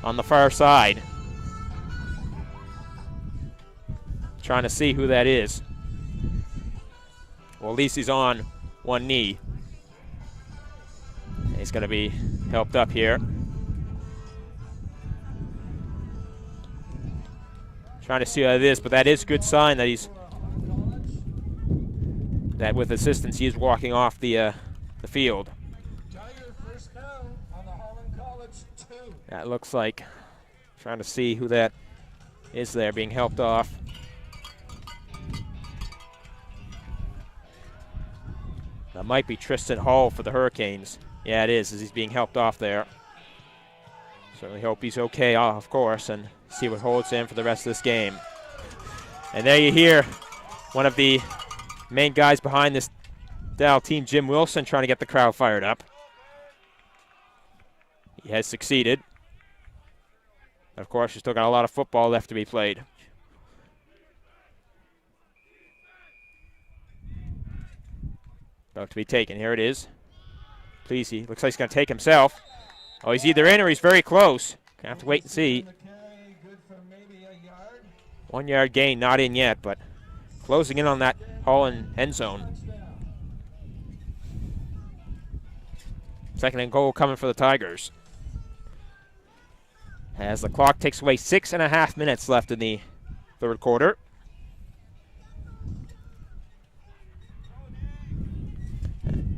on the far side. Trying to see who that is. Well, at least he's on one knee. He's going to be helped up here. Trying to see who that is, but that is a good sign that that with assistance he is walking off the field. That looks like, trying to see who that is there being helped off. That might be Tristan Hall for the Hurricanes. Yeah, it is, as he's being helped off there. Certainly hope he's okay, of course, and see what holds him for the rest of this game. And there you hear one of the main guys behind this Dal team, Jim Wilson, trying to get the crowd fired up. He has succeeded. Of course, we've still got a lot of football left to be played. About to be taken. Here it is. Plessis looks like he's going to take himself. Oh, he's either in or he's very close. Gonna have to wait and see. 1 yard gain, not in yet, but closing in on that Holland end zone. 2nd and goal coming for the Tigers. As the clock takes away 6.5 minutes left in the 3rd quarter.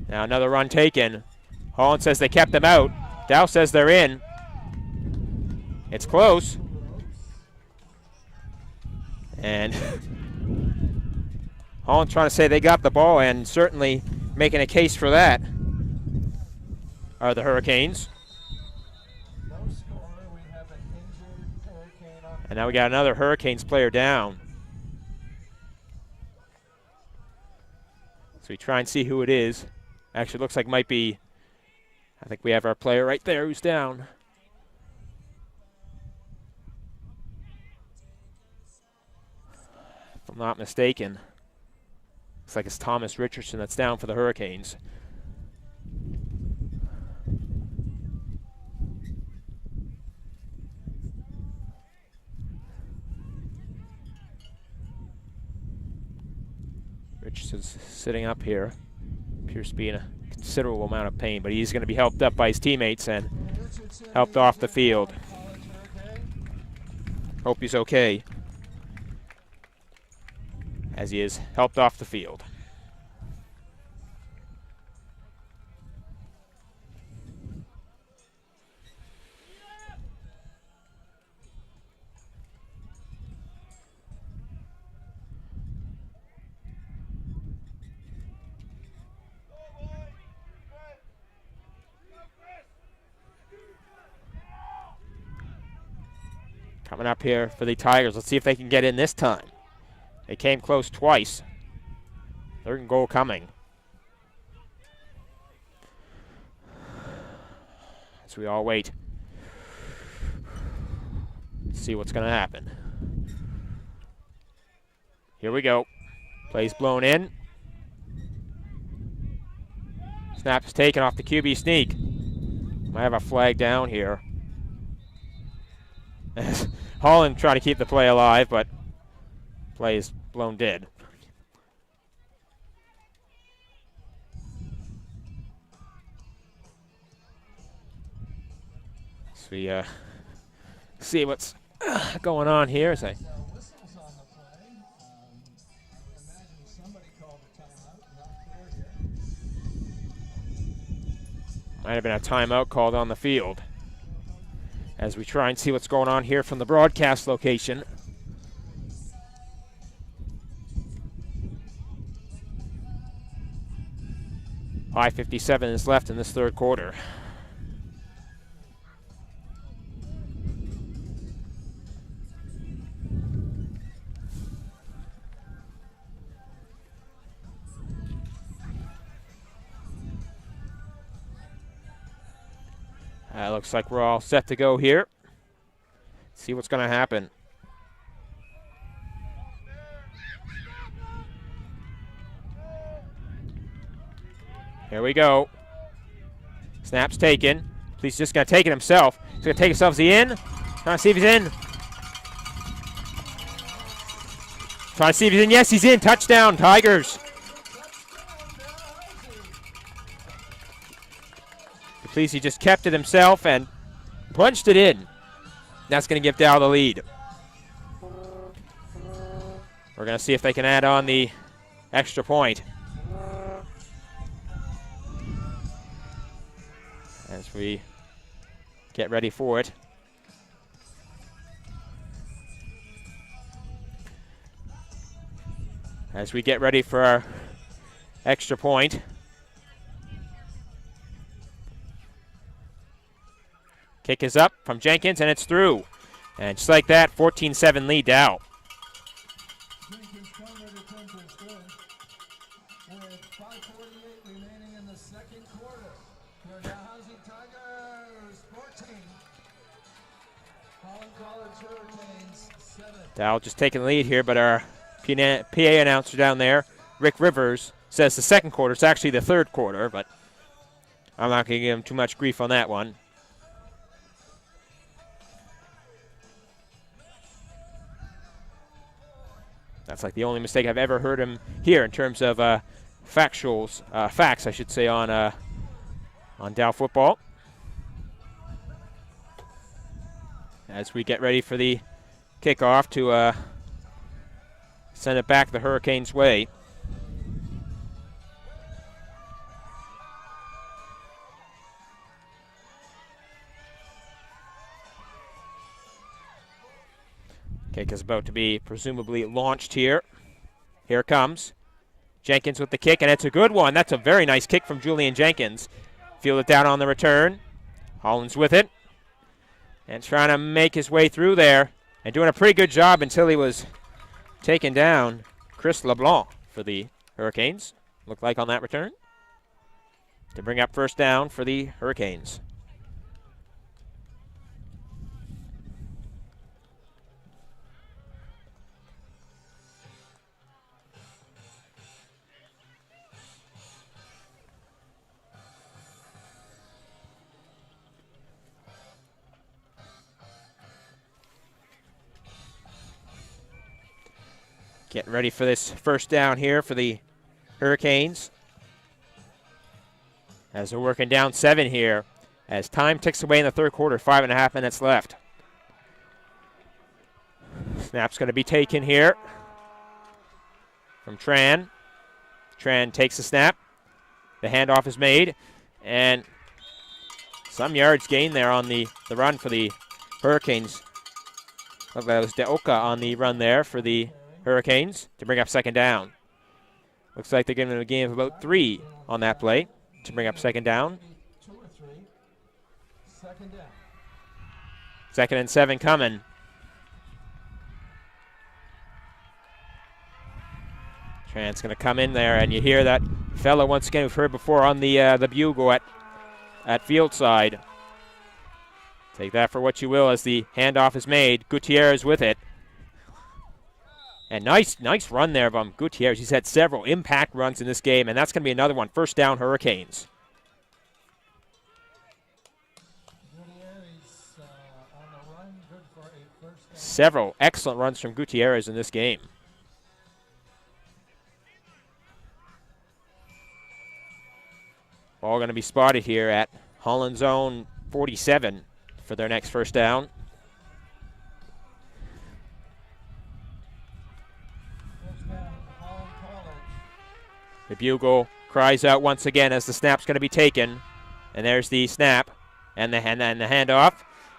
Now another run taken. Holland says they kept them out. Dow says they're in. It's close. And Holland trying to say they got the ball, and certainly making a case for that are the Hurricanes. And now we got another Hurricanes player down. So we try and see who it is. Actually, looks like it might be, I think we have our player right there who's down. If I'm not mistaken. Looks like it's Thomas Richardson that's down for the Hurricanes. Richardson's sitting up here. Appears to be in a considerable amount of pain, but he's going to be helped up by his teammates and helped off the field. Hope he's okay, as he is helped off the field. Coming up here for the Tigers. Let's see if they can get in this time. They came close twice. Third and goal coming. As we all wait. Let's see what's going to happen. Here we go. Plays blown in. Snap is taken off the QB sneak. Might have a flag down here. Holland trying to keep the play alive, but play is blown dead. So we see what's going on here. As I might have been a timeout called on the field. As we try and see what's going on here from the broadcast location. .5:57 is left in this third quarter. Looks like we're all set to go here. See what's going to happen. Here we go. Snap's taken. He's just going to take it himself. He's going to take himself. Is he in? Trying to see if he's in. Trying to see if he's in. Yes, he's in. Touchdown, Tigers. He just kept it himself and punched it in. That's going to give Dow the lead. We're going to see if they can add on the extra point. As we get ready for it. As we get ready for our extra point. Kick is up from Jenkins, and it's through. And just like that, 14-7 lead Dow.
Jenkins countered attempt is good. With 5:48 remaining in the second quarter. For Dalhousie Tigers, 14. Holland College Hurricanes, 7.
Dow just taking the lead here, but our PA announcer down there, Rick Rivers, says the second quarter. It's actually the third quarter, but I'm not going to give him too much grief on that one. That's like the only mistake I've ever heard him here in terms of facts, I should say, on Dow football. As we get ready for the kickoff to send it back the Hurricanes' way. Kick is about to be presumably launched here. Here it comes. Jenkins with the kick, and it's a good one. That's a very nice kick from Julian Jenkins. Fielded down on the return. Holland's with it. And trying to make his way through there. And doing a pretty good job until he was taken down. Chris LeBlanc for the Hurricanes. Looked like on that return. To bring up first down for the Hurricanes. Getting ready for this first down here for the Hurricanes. As they're working down 7 here. As time ticks away in the third quarter, 5.5 minutes left. Snap's going to be taken here from Tran. Tran takes the snap. The handoff is made. And some yards gained there on the run for the Hurricanes. Looked like it was Deoka on the run there for the Hurricanes to bring up second down. Looks like they're giving them a gain of about 3 on that play to bring up second down.
2 or 3. Second down.
2nd and 7 coming. Tran's going to come in there, and you hear that fella once again we've heard before on the bugle at field side. Take that for what you will as the handoff is made. Gutierrez with it. And nice run there from Gutierrez. He's had several impact runs in this game, and that's going to be another one. First down, Hurricanes. Several excellent runs from Gutierrez in this game. Ball going to be spotted here at Holland's own 47 for their next first down. The bugle cries out once again as the snap's going to be taken. And there's the snap and the handoff.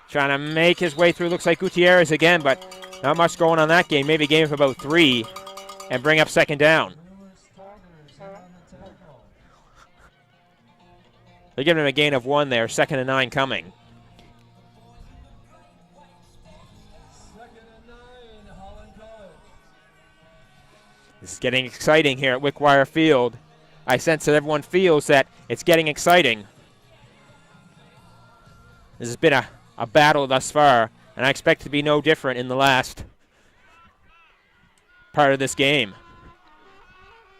Trying to make his way through. Looks like Gutierrez again, but not much going on that game. Maybe a game of about 3 and bring up second down. They're giving him a gain of 1 there. 2nd and 9 coming. This is getting exciting here at Wickwire Field. I sense that everyone feels that it's getting exciting. This has been a battle thus far, and I expect it to be no different in the last part of this game.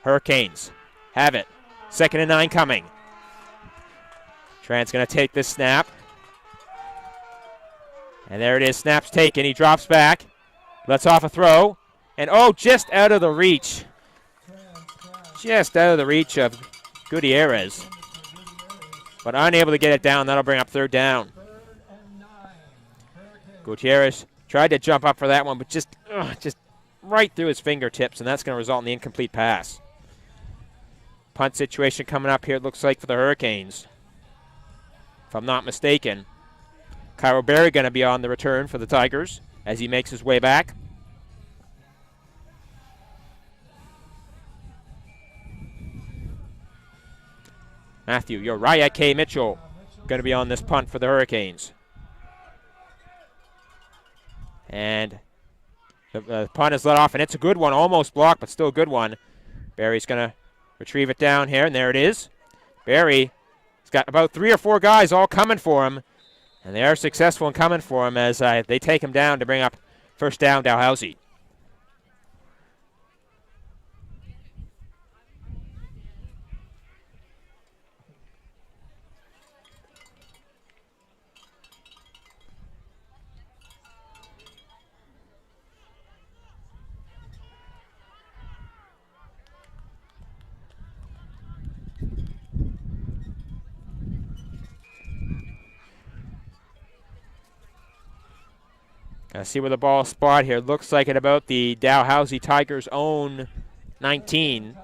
Hurricanes have it. 2nd and 9 coming. Tran's going to take this snap. And there it is. Snap's taken. He drops back. Lets off a throw. And just out of the reach. Just out of the reach of Gutierrez. But unable to get it down. That'll bring up 3rd down. Gutierrez tried to jump up for that one, but just right through his fingertips, and that's going to result in the incomplete pass. Punt situation coming up here, it looks like, for the Hurricanes. If I'm not mistaken. Cairo Berry going to be on the return for the Tigers as he makes his way back. Matthew Uriah K. Mitchell going to be on this punt for the Hurricanes. And the punt is let off, and it's a good one. Almost blocked, but still a good one. Barry's going to retrieve it down here, and there it is. Barry's got about 3 or 4 guys all coming for him, and they are successful in coming for him as they take him down to bring up first down, Dalhousie. See where the ball spot here. Looks like at about the Dalhousie Tigers' own 19.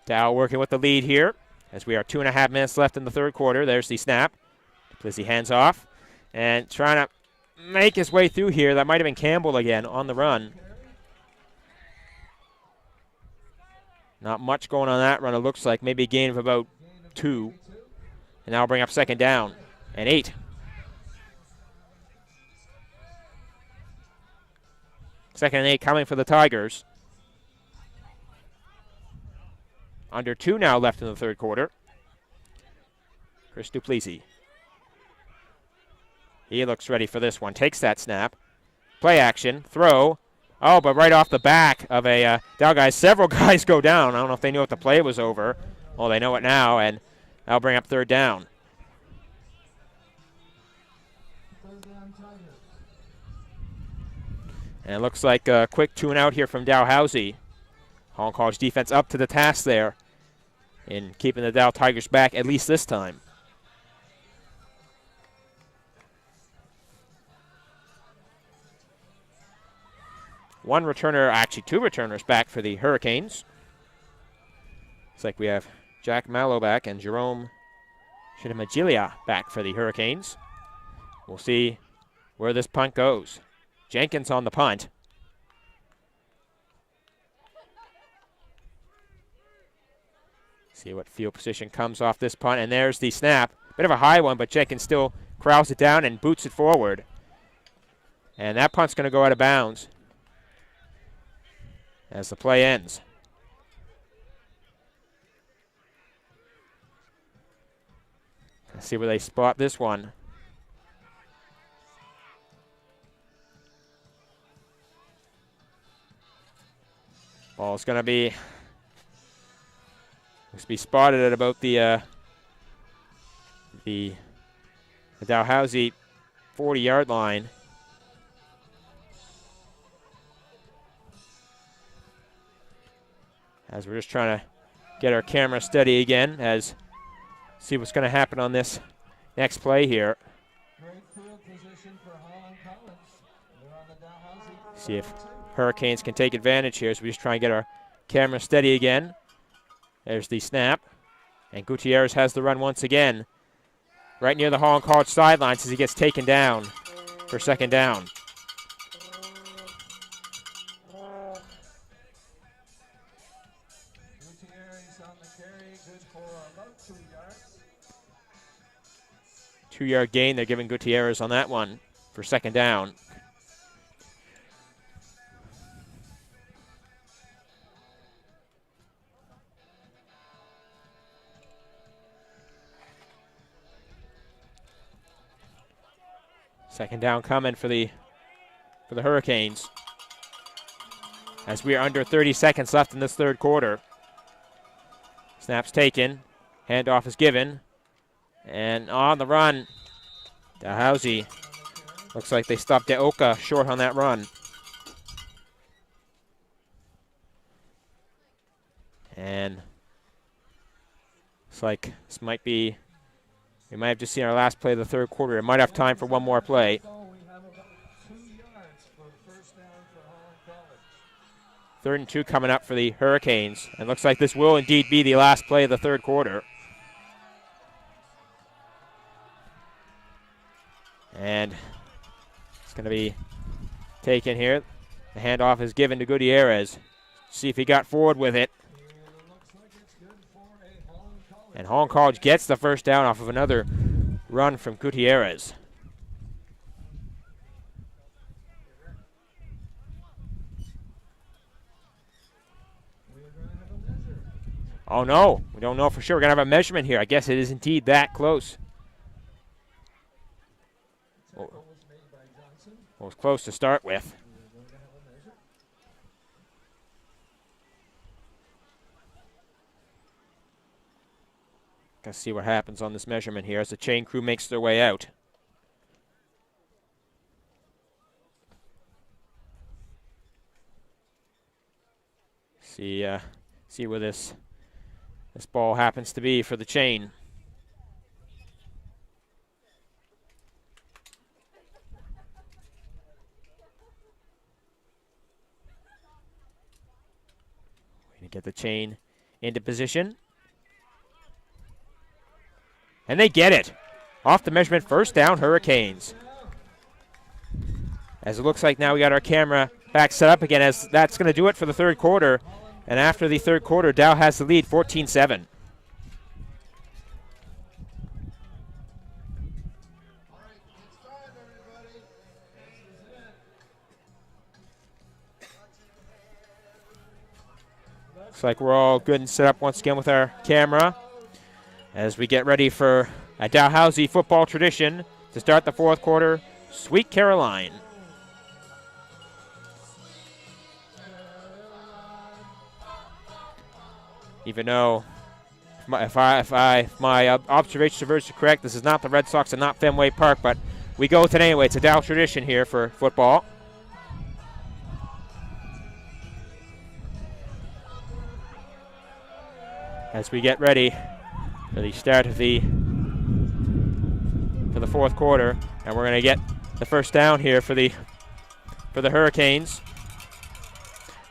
Dow working with the lead here as we are 2.5 minutes left in the 3rd quarter. There's the snap. Plizzy hands off and trying to make his way through here. That might have been Campbell again on the run. Not much going on that run, it looks like. Maybe a gain of about 2. And that'll bring up second down and 8. Second and 8 coming for the Tigers. Under 2 now left in the 3rd quarter. Chris Duplessis. He looks ready for this one. Takes that snap. Play action. Throw. Oh, but right off the back of a Dow guys, several guys go down. I don't know if they knew if the play was over. Well, they know it now, and that'll bring up 3rd down. And it looks like a quick 2-and-out here from Dalhousie. Holland College defense up to the task there in keeping the Dow Tigers back, at least this time. One returner, actually 2 returners back for the Hurricanes. Looks like we have Jack Mallow back and Jerome Shidamagilia back for the Hurricanes. We'll see where this punt goes. Jenkins on the punt. See what field position comes off this punt, and there's the snap. bit of a high one, but Jenkins still corrals it down and boots it forward. And that punt's going to go out of bounds as the play ends. Let's see where they spot this one. Ball's going to be spotted at about the Dalhousie 40-yard line. As we're just trying to get our camera steady again, as see what's going to happen on this next play here.
Great field position for Holland College. They're on the Dalhousie.
See if Hurricanes can take advantage here. So we just try and get our camera steady again. There's the snap. And Gutierrez has the run once again. Right near the Holland College sidelines as he gets taken down for second down.
Gutierrez on the carry, good for about 2 yards.
2-yard gain. They're giving Gutierrez on that one for second down. Second down coming for the Hurricanes. As we are under 30 seconds left in this third quarter. Snap's taken. Handoff is given. And on the run, Dalhousie. Looks like they stopped Deoka short on that run. And looks like this might be, we might have just seen our last play of the third quarter. It might have time for one more play.
So we have about 2 yards for first down for Holland College.
3rd and 2 coming up for the Hurricanes. And looks like this will indeed be the last play of the third quarter. And it's going to be taken here. The handoff is given to Gutierrez. See if he got forward with it. And Holland College gets the first down off of another run from Gutierrez. Oh no, we don't know for sure. We're going to have a measurement here. I guess it is indeed that close. Well, it was close to start with. Let's see what happens on this measurement here as the chain crew makes their way out. See where this ball happens to be for the chain. We get the chain into position. And they get it. Off the measurement, first down, Hurricanes. As it looks like now we got our camera back set up again, as that's going to do it for the third quarter. And after the third quarter, Dow has the lead, 14-7. Looks like we're all good and set up once again with our camera as we get ready for a Dalhousie football tradition to start the fourth quarter, Sweet Caroline. Even though, if my observations are correct, this is not the Red Sox and not Fenway Park, but we go with it anyway. It's a Dow tradition here for football. As we get ready for the start of the fourth quarter, and we're going to get the first down here for the Hurricanes.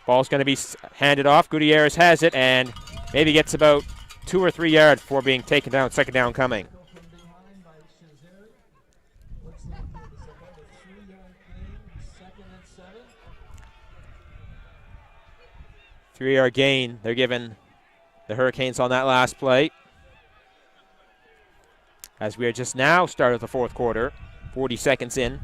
Ball's going to be handed off. Gutierrez has it and maybe gets about 2 or 3 yards before being taken down. Second down coming. 3-yard gain. They're giving the Hurricanes on that last play. as we are just now started the fourth quarter, 40 seconds in.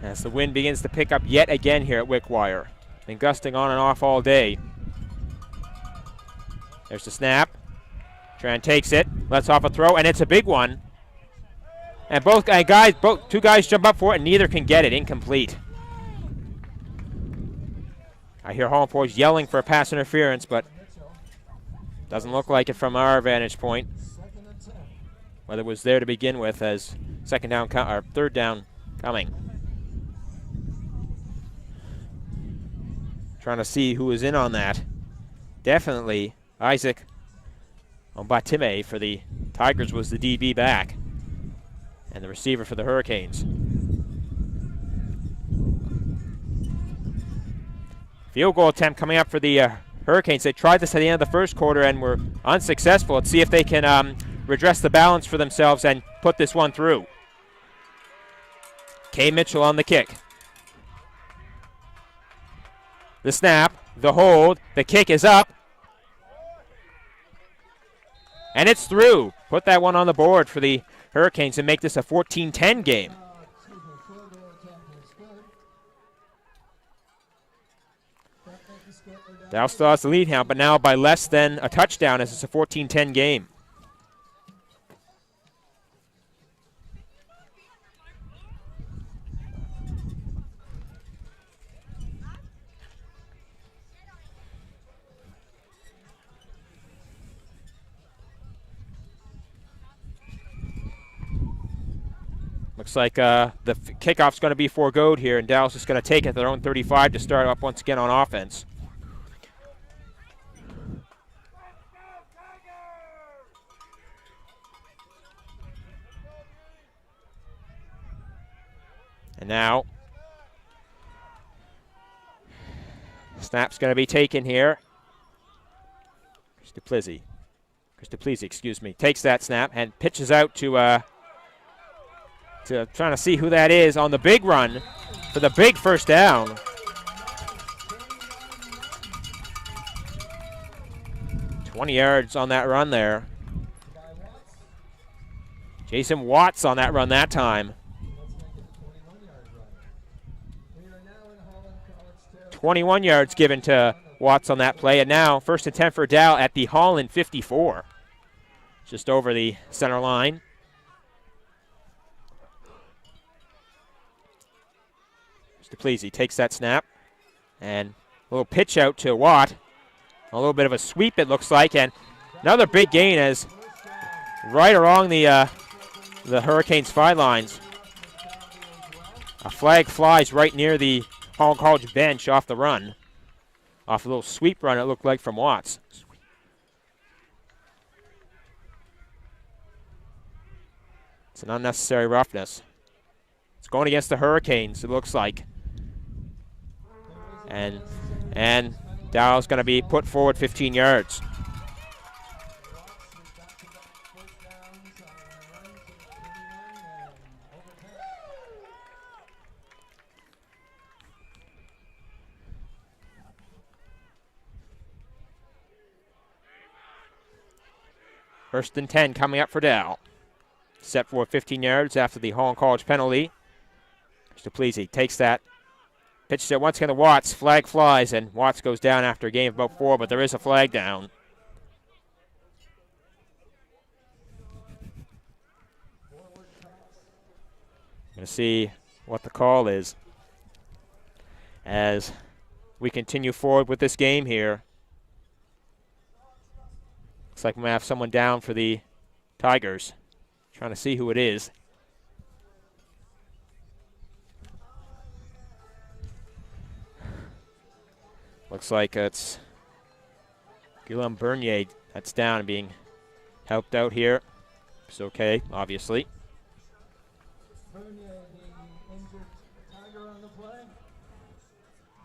As the wind begins to pick up yet again here at Wickwire. Been gusting on and off all day. There's the snap. Tran takes it, lets off a throw, and it's a big one. And two guys jump up for it, and neither can get it. Incomplete. I hear Holland boys yelling for a pass interference, but doesn't look like it from our vantage point. Whether it was there to begin with, as third down coming. Trying to see who was in on that. Definitely Isaac Ombatime for the Tigers was the DB back, and the receiver for the Hurricanes. Field goal attempt coming up for the Hurricanes. They tried this at the end of the first quarter and were unsuccessful. Let's see if they can redress the balance for themselves and put this one through. Kay Mitchell on the kick. The snap, the hold, the kick is up. And it's through. Put that one on the board for the Hurricanes and make this a 14-10 game. Dow still has the lead now, but now by less than a touchdown as it's a 14-10 game. Looks like the kickoff's going to be foregoed here, and Dallas is going to take it at their own 35 to start up once again on offense. And now, snap's going to be taken here. Chris DePlizzi, excuse me, takes that snap and pitches out to trying to see who that is on the big run for the big first down. "20 yards on that run there. Jason Watts on that run that time. 21 yards given to Watts on that play, and now first and 10 for Dow at the Holland 54. Just over the center line. DePlizzi takes that snap, and a little pitch out to Watt. A little bit of a sweep, it looks like, and another big gain as right along the Hurricanes' sidelines. A flag flies right near the Holland College bench off the run. Off a little sweep run, it looked like, from Watts. It's an unnecessary roughness. It's going against the Hurricanes, it looks like. And Dow's going to be put forward 15 yards. First and 10 coming up for Dow. Set for 15 yards after the Holland College penalty. DePlizzi takes that. Pitches it once again to Watts. Flag flies, and Watts goes down after a gain of about 4, but there is a flag down. Going to see what the call is as we continue forward with this game here. Looks like we might have someone down for the Tigers. Trying to see who it is. Looks like it's Guillaume Bernier that's down and being helped out here. It's okay, obviously.
Bernier, the injured Tiger on the play.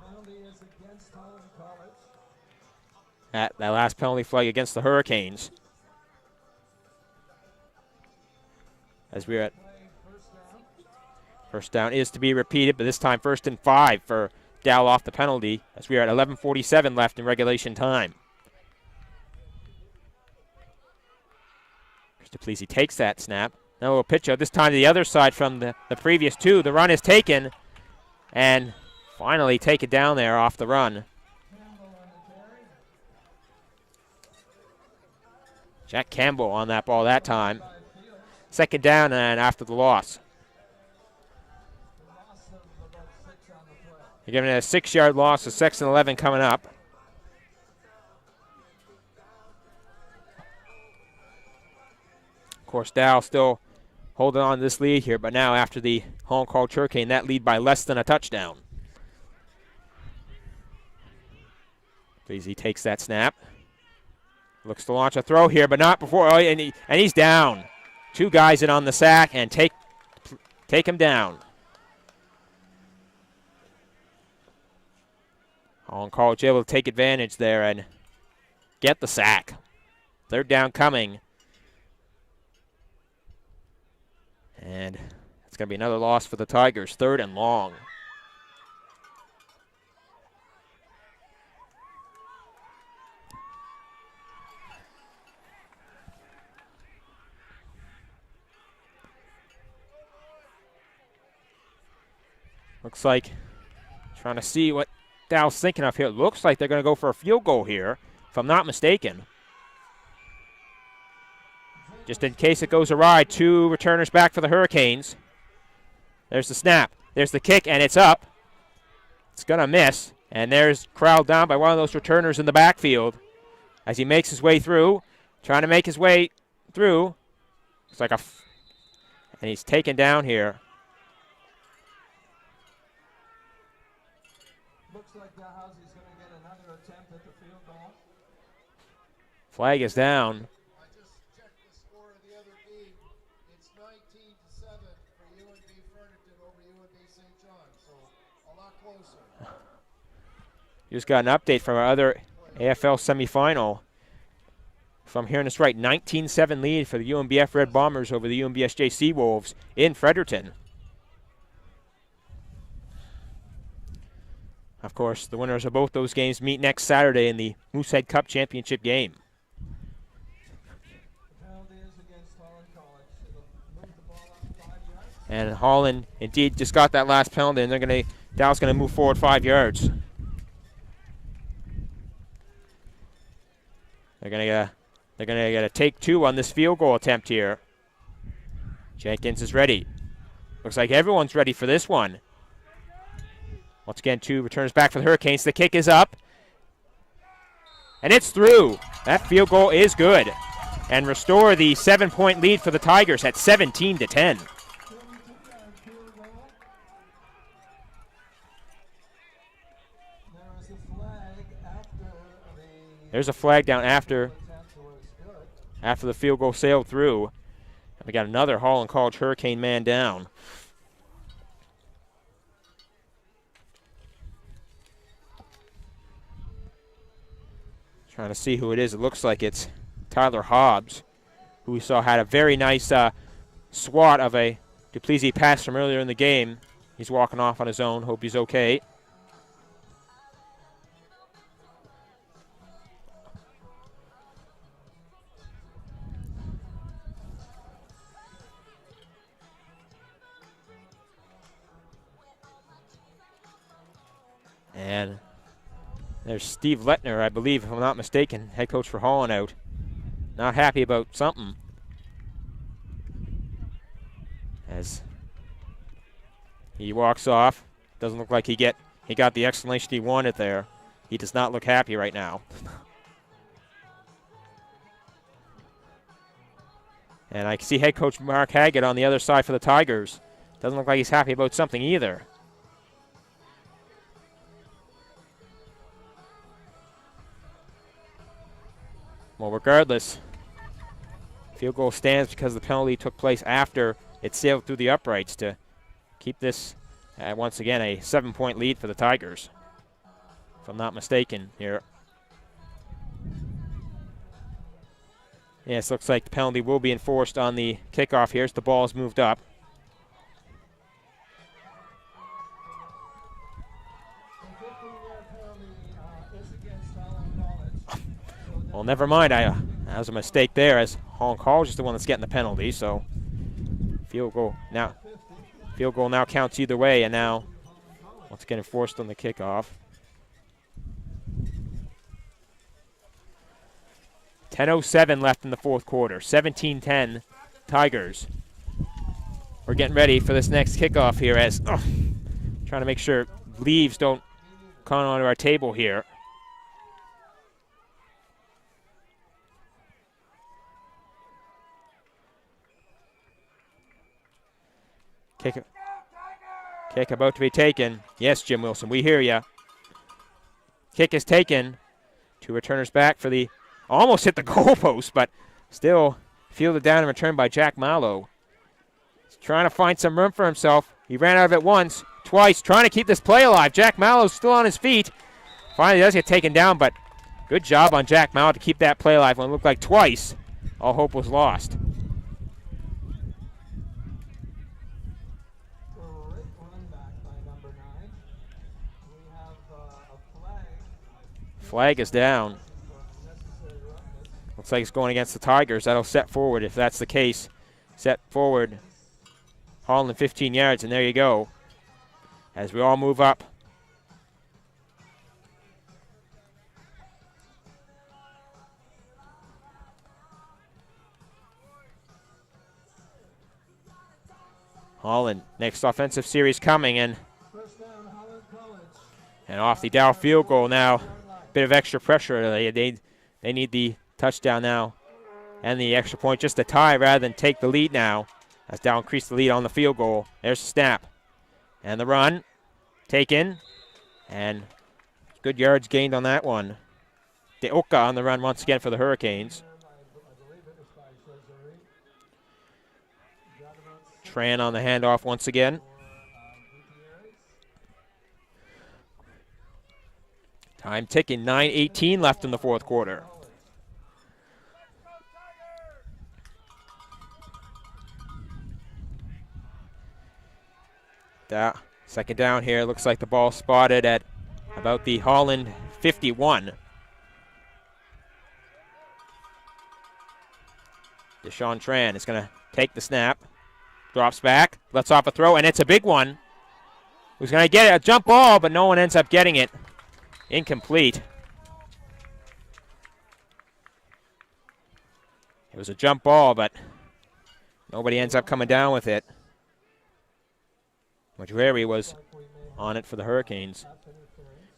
Penalty is against Holland College.
That last penalty flag against the Hurricanes. As we're at First down is to be repeated, but this time 1st and 5 for Dal off the penalty as we are at 11:47 left in regulation time. Dalhousie takes that snap. Now a little pitch out, this time to the other side from the previous two. The run is taken, and finally take it down there off the run. Jack Campbell on that ball that time. 2nd down and after the loss. You're giving it a 6-yard loss, so 2nd and 11 coming up. Of course, Dow still holding on to this lead here, but now after the Holland called Hurricane, that lead by less than a touchdown. Dalhousie takes that snap. Looks to launch a throw here, but not before. Oh, and he's down. 2 guys in on the sack and take him down. Holland College able to take advantage there and get the sack. 3rd down coming. And it's going to be another loss for the Tigers, 3rd and long. Looks like trying to see what Dow's thinking of here. It looks like they're going to go for a field goal here, if I'm not mistaken. Just in case it goes awry, 2 returners back for the Hurricanes. There's the snap. There's the kick, and it's up. It's going to miss. And there's crowd down by one of those returners in the backfield as he makes his way through, trying to make his way through. It's like and he's taken down here.
Looks like Dalhousie's going to get another attempt at the field goal.
Flag is down.
I just checked the score of the other game. It's 19-7 for UNB Fredericton over UNB St. John, so a lot closer.
Just got an update from our other AFL semifinal. If I'm hearing this right, 19-7 lead for the UNBF Red Bombers over the UNBSJ Seawolves in Fredericton. Of course, the winners of both those games meet next Saturday in the Moosehead Cup Championship game. And Holland indeed just got that last penalty, and Dow's going to move forward 5 yards. They're going to get a take 2 on this field goal attempt here. Jenkins is ready. Looks like everyone's ready for this one. Once again, 2 returns back for the Hurricanes. The kick is up. And it's through. That field goal is good. And restore the 7-point lead for the Tigers at 17-10. There's a flag down after the field goal sailed through. And we got another Holland College Hurricane man down. Trying to see who it is. It looks like it's Tyler Hobbs, who we saw had a very nice swat of a Dalhousie pass from earlier in the game. He's walking off on his own. Hope he's okay. And there's Steve Lettner, I believe, if I'm not mistaken, head coach for Holland out. Not happy about something. As he walks off. Doesn't look like he got the explanation he wanted there. He does not look happy right now. And I can see head coach Mark Haggett on the other side for the Tigers. Doesn't look like he's happy about something either. Well, regardless, field goal stands because the penalty took place after it sailed through the uprights to keep this, once again, a 7-point lead for the Tigers, if I'm not mistaken here. Yes, looks like the penalty will be enforced on the kickoff here as the ball is moved up. Well, never mind. That was a mistake there, as Holland College is the one that's getting the penalty. So field goal now. Field goal now counts either way, and now once again enforced on the kickoff. 10:07 left in the fourth quarter. 17-10 Tigers. We're getting ready for this next kickoff here, as trying to make sure leaves don't come onto our table here. Kick about to be taken. Yes, Jim Wilson, we hear ya. Kick is taken. Two returners back for the, almost hit the goalpost, but still fielded down and returned by Jack Mallow. He's trying to find some room for himself. He ran out of it once, twice, trying to keep this play alive. Jack Mallow's still on his feet. Finally does get taken down, but good job on Jack Mallow to keep that play alive when it looked like twice all hope was lost. Flag is down. Looks like it's going against the Tigers. That'll set forward if that's the case. Set forward. Holland 15 yards, and there you go. As we all move up. Holland, next offensive series coming, and off the Dow field goal now. Bit of extra pressure. They need the touchdown now and the extra point just to tie rather than take the lead now. As Dow increased the lead on the field goal. There's the snap. And the run. Taken. And good yards gained on that one. Deoka on the run once again for the Hurricanes. Tran on the handoff once again. Time ticking, 9:18 left in the fourth quarter. Second down here. Looks like the ball spotted at about the Holland 51. Deshaun Tran is going to take the snap. Drops back, lets off a throw, and it's a big one. Who's going to get it? A jump ball, but no one ends up getting it. Incomplete. It was a jump ball, but nobody ends up coming down with it. Majwari was on it for the Hurricanes.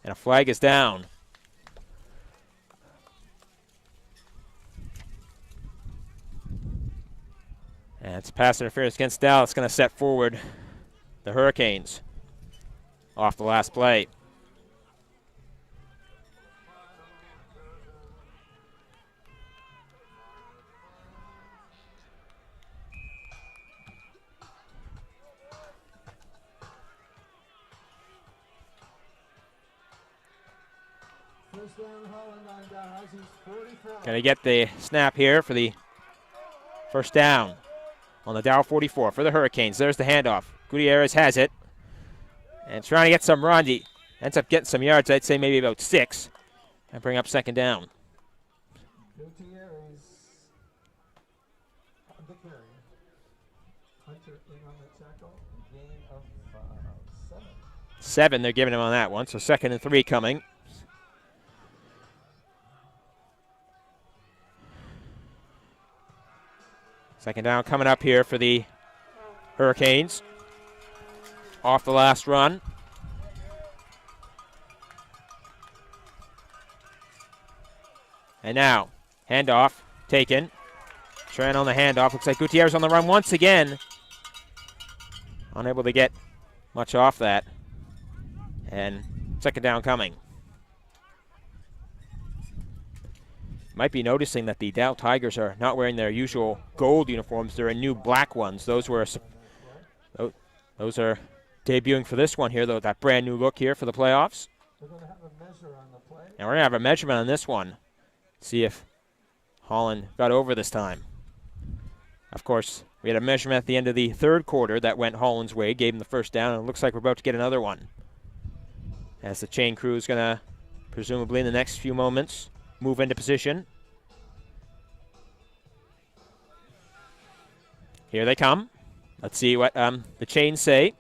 And a flag is down. And it's pass interference against Dallas. It's going to set forward the Hurricanes off the last play. Going to get the snap here for the first down on the Dow 44 for the Hurricanes. There's the handoff. Gutierrez has it. And trying to get some run. He ends up getting some yards, I'd say maybe about 6. And bring up second down.
Gutierrez on the carry. Hunter in on the tackle. Gain of 7.
7 they're giving him on that one. So 2nd and 3 coming. Second down coming up here for the Hurricanes. Off the last run. And now, handoff taken. Tran on the handoff. Looks like Gutierrez on the run once again. Unable to get much off that. And second down coming. Might be noticing that the Dow Tigers are not wearing their usual gold uniforms. They're in new black ones. Those are debuting for this one here, though, that brand new look here for the playoffs.
We're going to have a measure on the play.
And we're going to have a measurement on this one. See if Holland got over this time. Of course, we had a measurement at the end of the third quarter that went Holland's way, gave him the first down, and it looks like we're about to get another one. As the chain crew is going to, presumably in the next few moments, move into position. Here they come. Let's see what the chains say.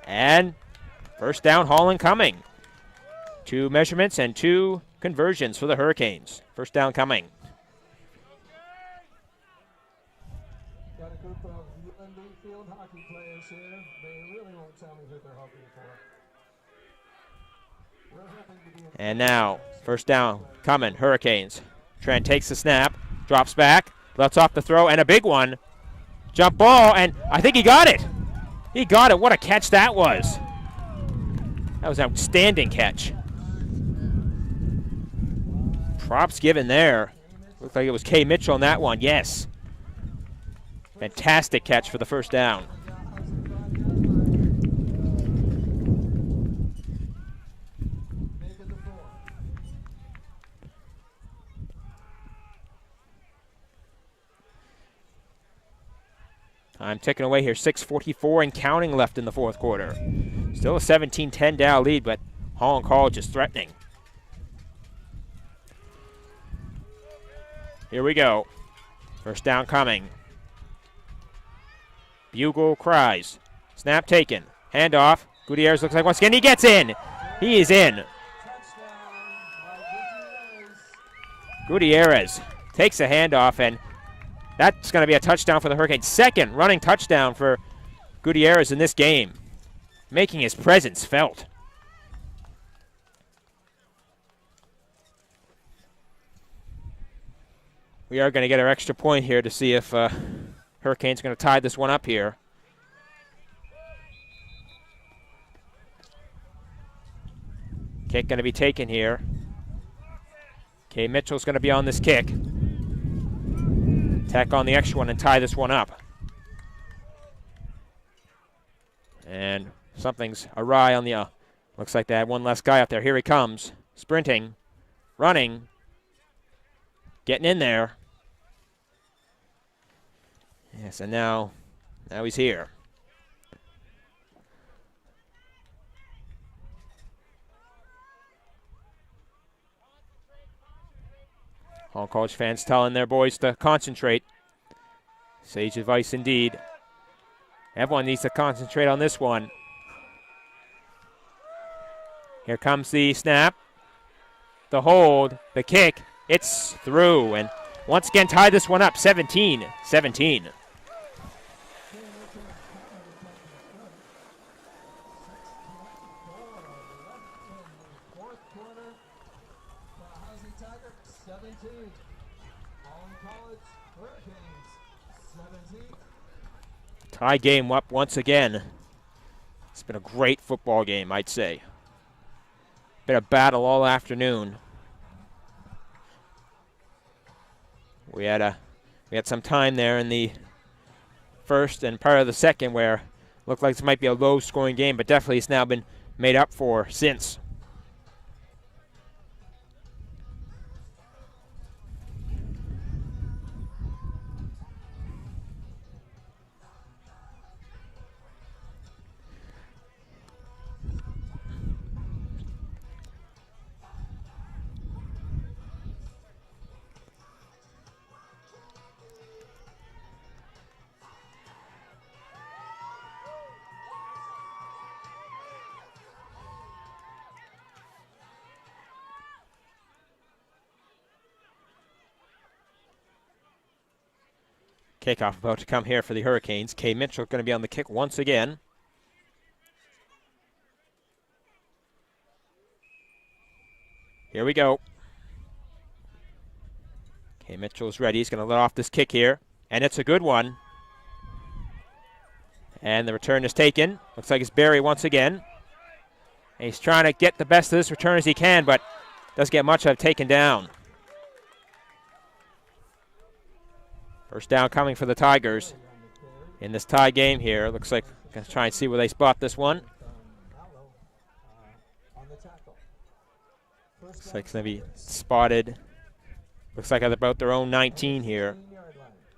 And first down, Holland coming. 2 measurements and 2 conversions for the Hurricanes. First down coming.
Got a group of UNB field hockey players here. They really won't tell me who they're hoping for. We're hoping to be
And now, first down coming, Hurricanes. Trent takes the snap, drops back, lets off the throw, and a big one. Jump ball, and I think he got it. He got it. What a catch that was. That was an outstanding catch. Props given there. Looked like it was K. Mitchell on that one. Yes. Fantastic catch for the first down. Time ticking away here. 6:44 and counting left in the fourth quarter. Still a 17-10 Dow lead, but Holland College is threatening. Here we go. First down coming. Bugle cries. Snap taken. Handoff. Gutierrez looks like once again he gets in. He is in. Gutierrez takes a handoff, and that's going to be a touchdown for the Hurricanes. Second running touchdown for Gutierrez in this game, making his presence felt. We are going to get our extra point here to see if Hurricanes going to tie this one up here. Kick going to be taken here. K. Mitchell's going to be on this kick. Tack on the extra one and tie this one up. And something's awry on the, looks like they had one less guy up there. Here he comes, sprinting, running, getting in there. Yes, and now he's here. Holland College fans telling their boys to concentrate. Sage advice indeed. Everyone needs to concentrate on this one. Here comes the snap, the hold, the kick. It's through, and once again tie this one up, 17-17. Tie game up once again. It's been a great football game, I'd say. Been a battle all afternoon. We had some time there in the first and part of the second where it looked like this might be a low-scoring game, but definitely it's now been made up for since. Kickoff about to come here for the Hurricanes. K. Mitchell going to be on the kick once again. Here we go. K. Mitchell's ready. He's going to let off this kick here. And it's a good one. And the return is taken. Looks like it's Barry once again. And he's trying to get the best of this return as he can, but doesn't get much of it taken down. First down coming for the Tigers in this tie game here. Looks like going to try and see where they spot this one. Looks like it's going to be spotted. Looks like at about their own 19 here.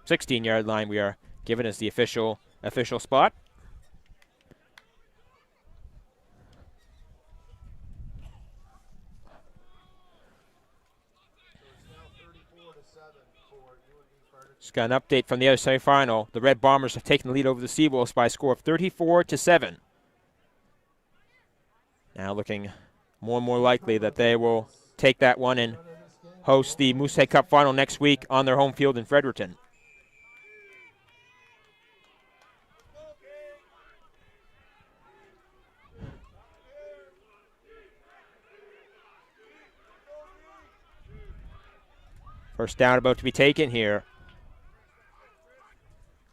16-yard line we are given as the official spot. Just got an update from the other semifinal. The Red Bombers have taken the lead over the Seawolves by a score of 34-7. Now looking more and more likely that they will take that one and host the Moosehead Cup final next week on their home field in Fredericton. First down about to be taken here.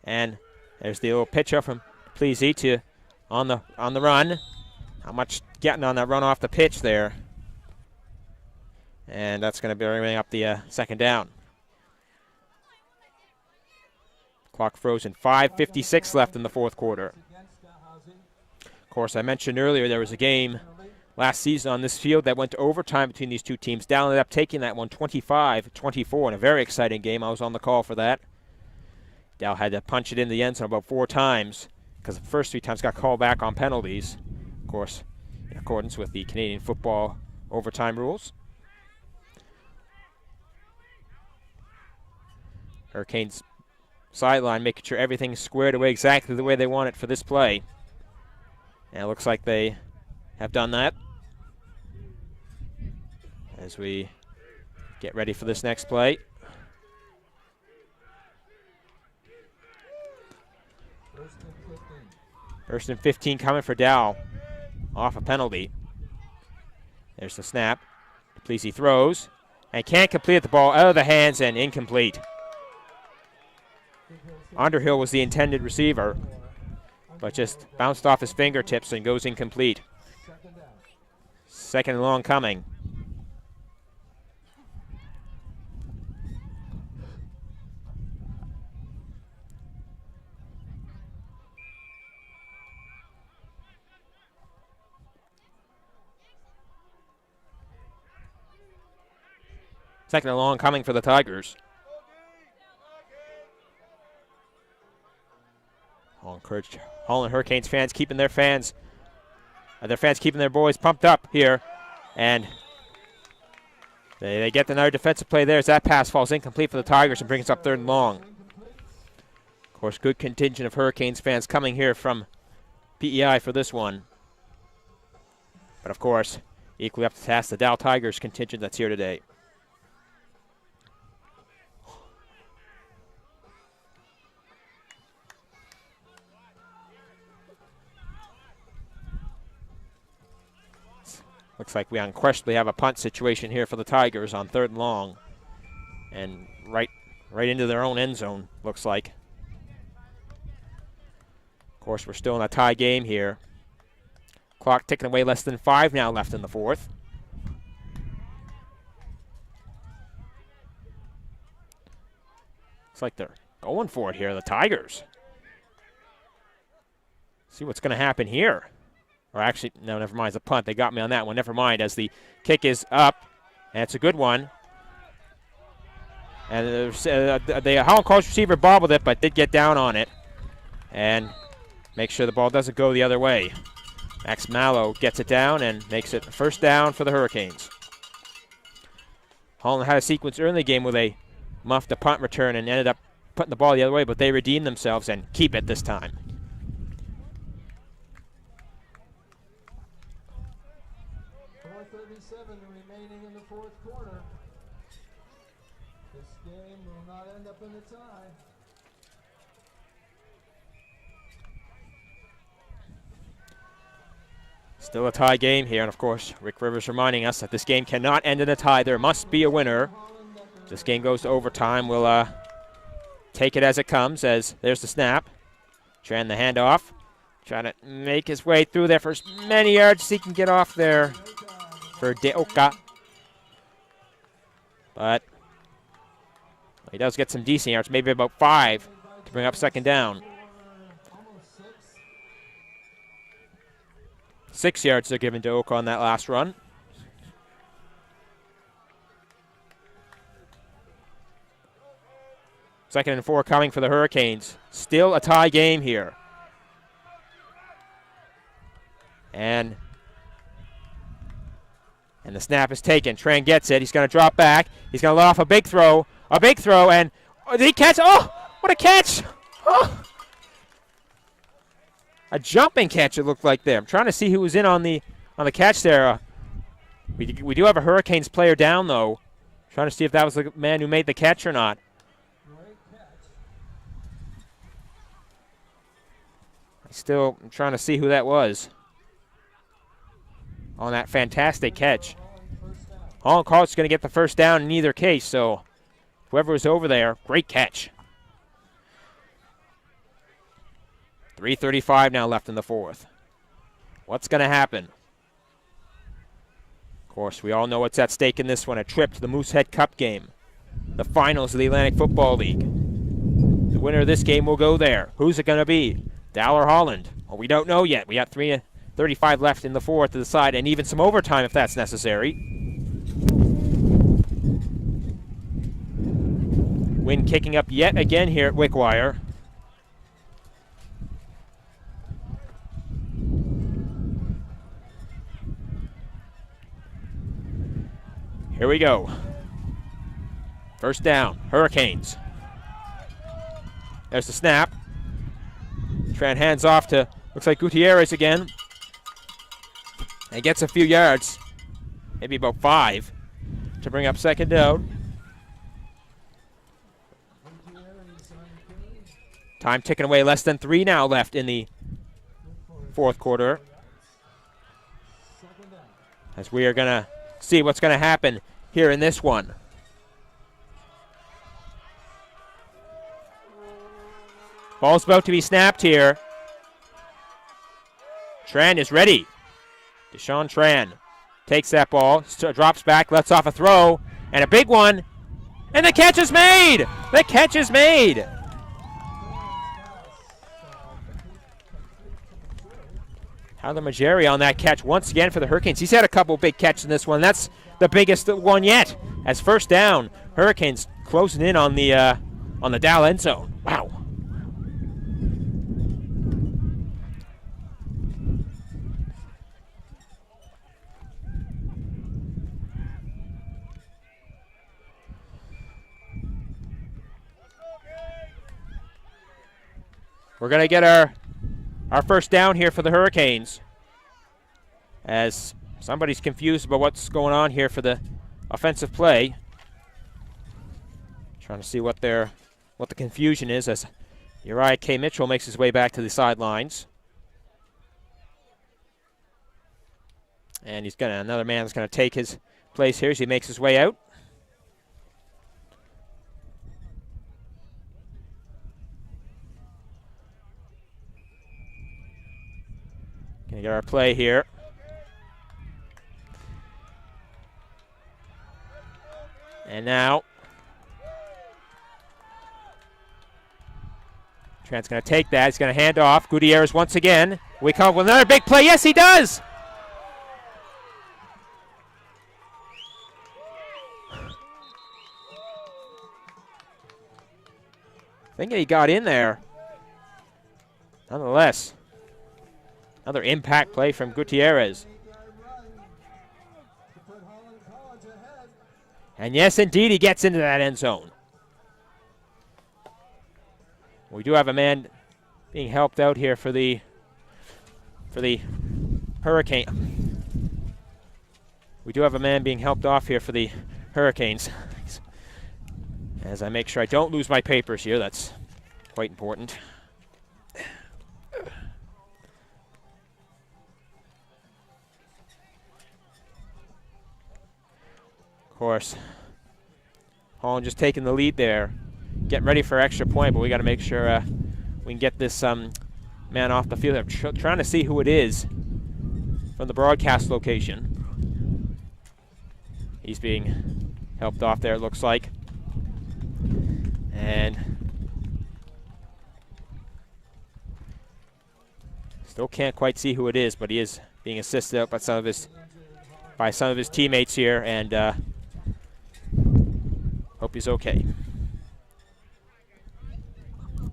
And there's the little pitch up from Plezzi on the run. Not much getting on that run off the pitch there. And that's going to bring up the second down. Clock frozen. 5:56 left in the fourth quarter. Of course, I mentioned earlier there was a game last season on this field that went to overtime between these two teams. Dow ended up taking that one 25-24 in a very exciting game. I was on the call for that. Dow had to punch it in the end zone about 4 times because the first 3 times got called back on penalties. Of course, in accordance with the Canadian football overtime rules. Hurricanes sideline making sure everything's squared away exactly the way they want it for this play. And it looks like they have done that. As we get ready for this next play. First and 15 coming for Dow. Off a penalty. There's the snap. Plezzi throws. And can't complete the ball out of the hands and incomplete. Underhill was the intended receiver, but just bounced off his fingertips and goes incomplete. Second and long coming. Second and long coming for the Tigers. I'll encourage Holland Hurricanes fans keeping their keeping their boys pumped up here. And they get another defensive play there as that pass falls incomplete for the Tigers and brings up third and long. Of course, good contingent of Hurricanes fans coming here from PEI for this one. But of course, equally up to task the Dow Tigers contingent that's here today. Looks like we unquestionably have a punt situation here for the Tigers on third and long. And right into their own end zone, looks like. Of course, we're still in a tie game here. Clock ticking away, less than 5 now left in the fourth. Looks like they're going for it here, the Tigers. See what's going to happen here. Or actually, no, never mind. It's a punt. They got me on that one. Never mind, as the kick is up. And it's a good one. And the Holland College receiver bobbled it, but did get down on it. And make sure the ball doesn't go the other way. Max Mallow gets it down and makes it first down for the Hurricanes. Holland had a sequence early in the game where they muffed a punt return and ended up putting the ball the other way, but they redeemed themselves and keep it this time.
Remaining in the fourth quarter. This game will not end up in a tie.
Still a tie game here, and of course, Rick Rivers reminding us that this game cannot end in a tie. There must be a winner. This game goes to overtime. We'll take it as it comes, as there's the snap. Tran the handoff. Trying to make his way through there for as many yards as he can get off there for Deoka. But he does get some decent yards, maybe about 5 to bring up second down. 6 yards they're given to Oka on that last run. Second and 4 coming for the Hurricanes. Still a tie game here. And the snap is taken. Tran gets it. He's going to drop back. He's going to let off a big throw, and Oh, did he catch? Oh, what a catch! Oh. A jumping catch it looked like there. I'm trying to see who was in on the catch there. We do have a Hurricanes player down though. Trying to see if that was the man who made the catch or not. I'm trying to see who that was on that fantastic catch. Holland College is going to get the first down in either case, so whoever was over there, great catch. 3:35 now left in the fourth. What's going to happen? Of course, we all know what's at stake in this one, a trip to the Moosehead Cup game, the finals of the Atlantic Football League. The winner of this game will go there. Who's it going to be? Dal or Holland? Well, we don't know yet. We got 3:35 left in the fourth to decide, and even some overtime if that's necessary. Wind kicking up yet again here at Wickwire. Here we go. First down, Hurricanes. There's the snap. Tran hands off to, looks like Gutierrez again. And gets a few yards, maybe about 5, to bring up second down. Time ticking away, less than 3 now left in the fourth quarter. As we are going to see what's going to happen here in this one. Ball's about to be snapped here. Tran is ready. Deshaun Tran takes that ball, drops back, lets off a throw, and a big one. And the catch is made! The catch is made! Tyler Majeri on that catch once again for the Hurricanes. He's had a couple big catches in this one. That's the biggest one yet. As first down, Hurricanes closing in on the Dal end zone. Wow. We're going to get our first down here for the Hurricanes, as somebody's confused about what's going on here for the offensive play. Trying to see what the confusion is as Uriah K. Mitchell makes his way back to the sidelines. And another man's going to take his place here as he makes his way out. Gonna get our play here. And now Trent's gonna take that. He's gonna hand off. Gutierrez once again. We come up with another big play. Yes, he does. I think he got in there. Nonetheless. Another impact play from Gutierrez. And yes, indeed, he gets into that end zone. We do have a man being helped out here for the Hurricane. We do have a man being helped off here for the Hurricanes. As I make sure I don't lose my papers here, that's quite important. Of course, Holland just taking the lead there, getting ready for extra point, but we got to make sure we can get this man off the field. I'm trying to see who it is from the broadcast location. He's being helped off there, it looks like. And still can't quite see who it is, but he is being assisted out by some of his teammates here, and hope he's okay.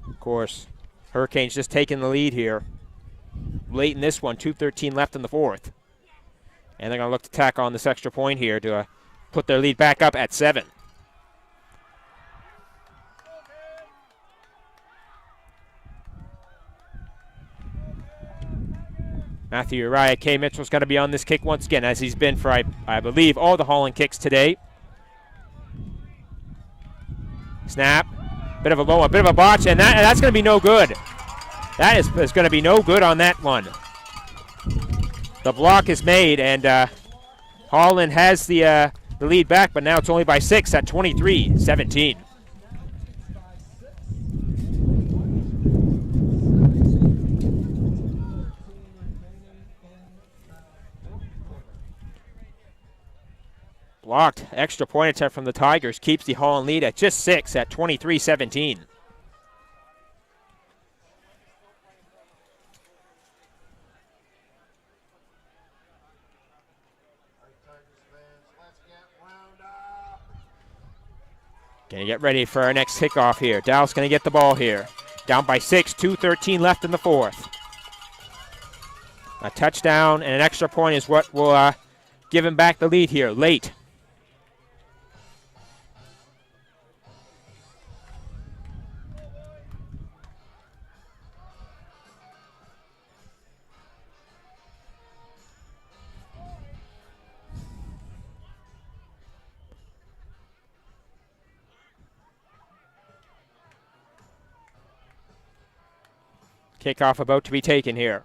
Of course, Hurricanes just taking the lead here late in this one. 2:13 left in the fourth. And they're going to look to tack on this extra point here to put their lead back up at 7. Matthew Uriah K. Mitchell's going to be on this kick once again, as he's been for, I believe, all the Holland kicks today. Snap. Bit of a low one, bit of a botch, and that's going to be no good. That is going to be no good on that one. The block is made, and Holland has the lead back, but now it's only by 6 at 23-17. Blocked extra point attempt from the Tigers keeps the Holland lead at just 6 at 23-17. Gonna get ready for our next kickoff here. Dow's gonna get the ball here. Down by 6, 2:13 left in the fourth. A touchdown and an extra point is what will give him back the lead here late. Kickoff about to be taken here.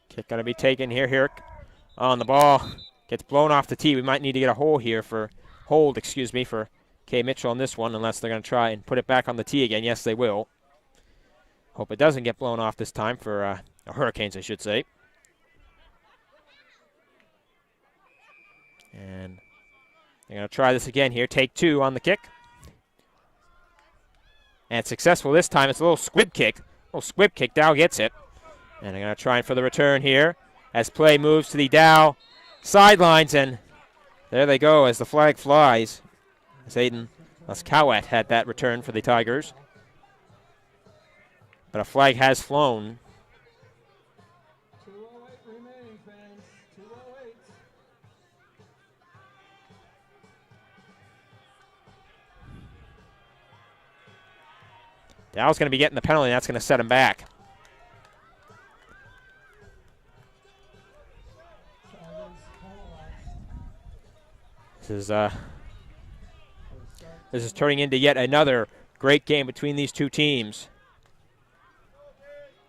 Kick going to be taken here. Here on the ball. Gets blown off the tee. We might need to get a hold for K. Mitchell on this one, unless they're going to try and put it back on the tee again. Yes, they will. Hope it doesn't get blown off this time for Hurricanes, I should say. And they're going to try this again here. Take 2 on the kick. And successful this time. It's a little squib kick. Dow gets it. And they're going to try for the return here as play moves to the Dow sidelines. And there they go as the flag flies. As Aiden Laskowat had that return for the Tigers. But a flag has flown.
2:08 remaining, fans. 2:08.
Dow's going to be getting the penalty, and that's going to set him back. This is turning into yet another great game between these two teams.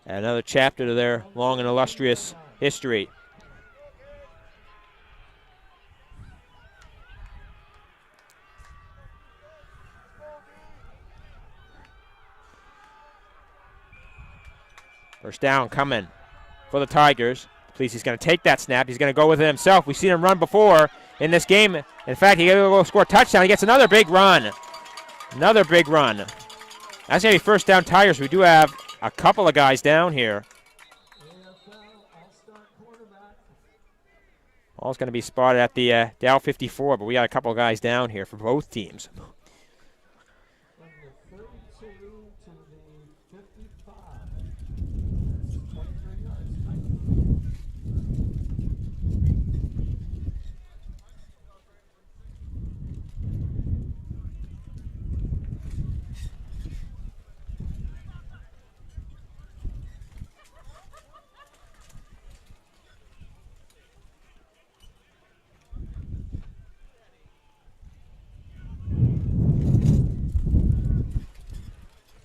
And another chapter to their long and illustrious history. First down coming for the Tigers. Please, he's going to take that snap. He's going to go with it himself. We've seen him run before in this game. In fact, he will score a touchdown. He gets another big run. Another big run. That's going to be first down Tigers. We do have a couple of guys down here.
AFL all-star quarterback.
Ball's going to be spotted at the Dow 54, but we got a couple of guys down here for both teams.
From the 32 to the 55. That's 23 yards.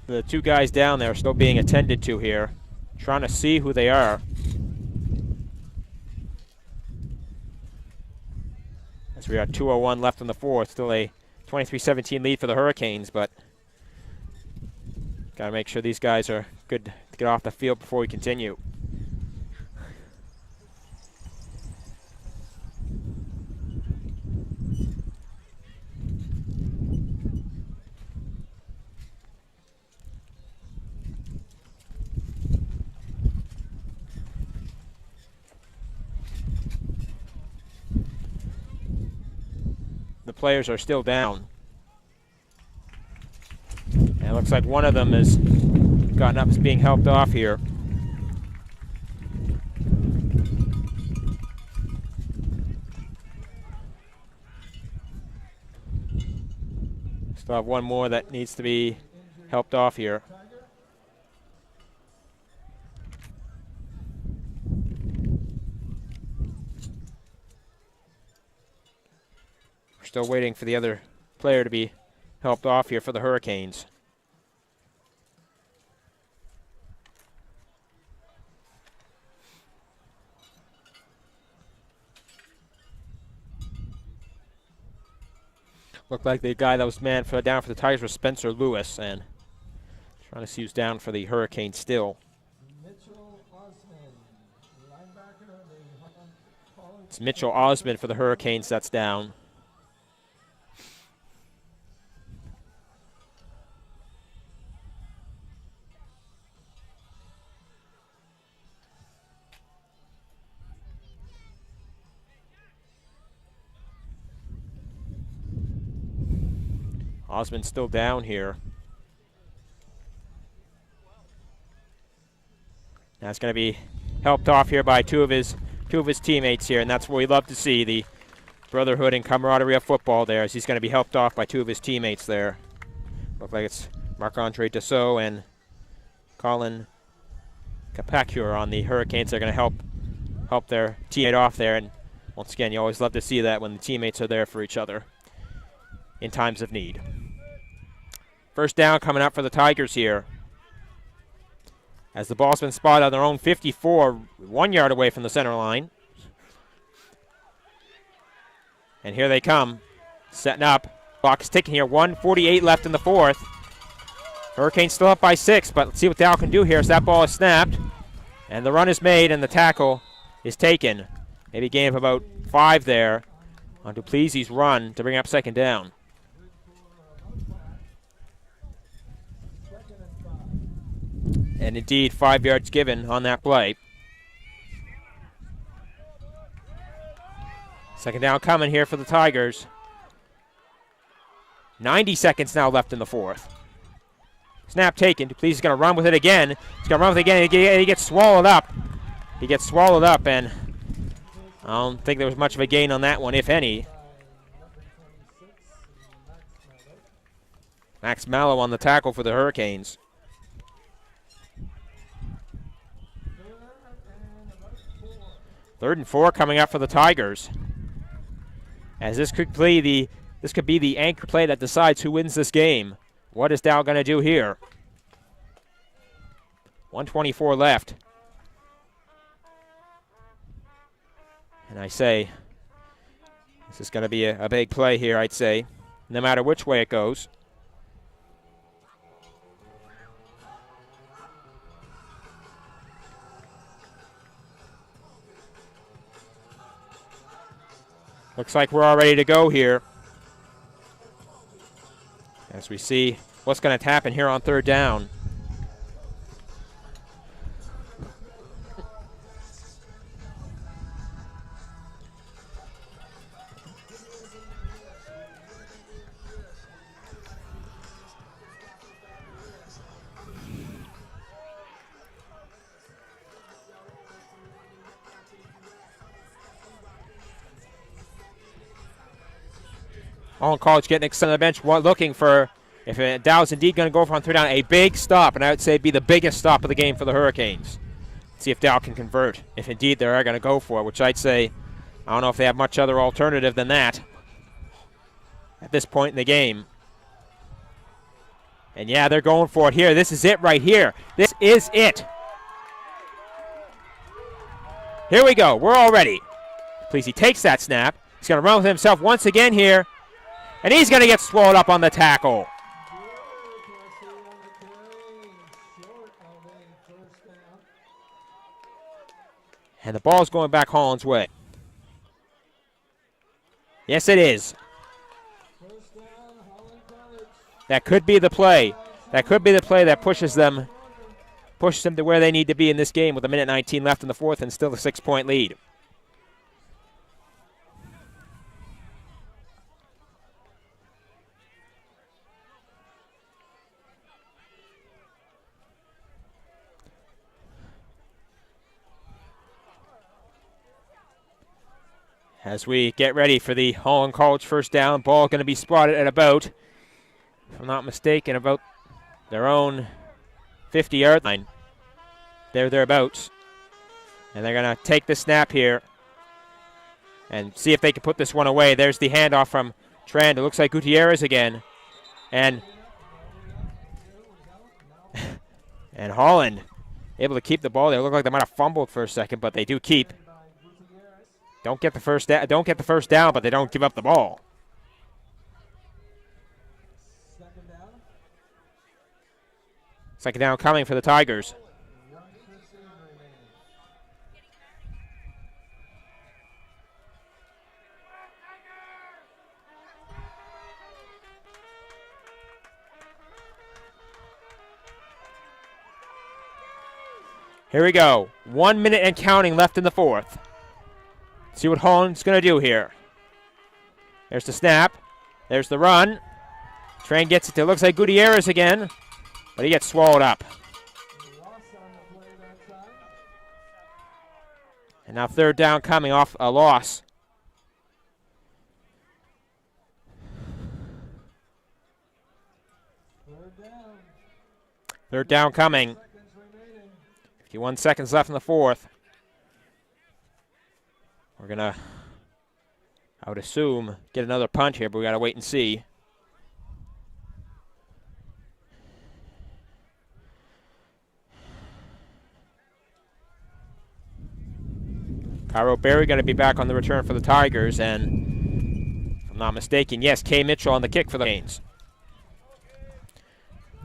The two guys down there are still being attended to here. Trying to see who they are. As we are 2:01 left in the fourth. Still a 23-17 lead for the Hurricanes, but got to make sure these guys are good to get off the field before we continue. The players are still down. And it looks like one of them has gotten up, is being helped off here. Still have one more that needs to be helped off here. We're still waiting for the other player to be helped off here for the Hurricanes. Looked like the guy that was down for the Tigers was Spencer Lewis, and trying to see who's down for the Hurricanes still. It's Mitchell Osmond for the Hurricanes that's down. Osmond's still down here. Now it's going to be helped off here by two of his teammates here, and that's what we love to see, the brotherhood and camaraderie of football there, as he's going to be helped off by two of his teammates there. Look like it's Marc-Andre Dassault and Colin Kapacure on the Hurricanes. They're going to help their teammate off there, and once again, you always love to see that when the teammates are there for each other in times of need. First down coming up for the Tigers here, as the ball's been spotted on their own 54, 1 yard away from the center line. And here they come, setting up. Clock is ticking here, 1:48 left in the fourth. Hurricanes still up by 6, but let's see what Dow can do here as that ball is snapped. And the run is made, and the tackle is taken. Maybe a gain of about 5 there on Duplessis' run to bring up second down. And indeed, 5 yards given on that play. Second down coming here for the Tigers. 90 seconds now left in the fourth. Snap taken. Duplessis is going to run with it again. He's going to run with it again. He gets swallowed up. He gets swallowed up, and I don't think there was much of a gain on that one, if any. Max Mallow on the tackle for the Hurricanes. Third and 4 coming up for the Tigers, as this could be the anchor play that decides who wins this game. What is Dow going to do here? 1:24 left. And I say, this is going to be a big play here, I'd say, no matter which way it goes. Looks like we're all ready to go here, as we see what's going to happen here on third down. Holland College getting extended on the bench, looking for, if Dow's indeed going to go for on third down, a big stop, and I would say it'd be the biggest stop of the game for the Hurricanes. See if Dow can convert, if indeed they are going to go for it, which I'd say, I don't know if they have much other alternative than that at this point in the game. And yeah, they're going for it here. This is it right here. This is it. Here we go. We're all ready. Please, he takes that snap. He's going to run with himself once again here. And he's going to get swallowed up on the tackle. And the ball's going back Holland's way. Yes, it is. That could be the play. That could be the play that pushes them to where they need to be in this game with 1:19 left in the fourth and still a 6-point lead. As we get ready for the Holland College first down, ball going to be spotted at about if I'm not mistaken, about their own 50-yard line. They're thereabouts. And they're going to take the snap here and see if they can put this one away. There's the handoff from Trand. It looks like Gutierrez again. And Holland able to keep the ball. They look like they might have fumbled for a second, but they do keep. Don't get the first down, but they don't give up the ball. Second down coming for the Tigers. Here we go. 1 minute and counting left in the fourth. See what Holland's going to do here. There's the snap. There's the run. Train gets it to, looks like Gutierrez again, but he gets swallowed up. And now third down coming off a loss. Third down coming. 51 seconds left in the fourth. We're going to, I would assume, get another punt here, but we got to wait and see. Cairo Berry going to be back on the return for the Tigers, and if I'm not mistaken, yes, Kay Mitchell on the kick for the Canes.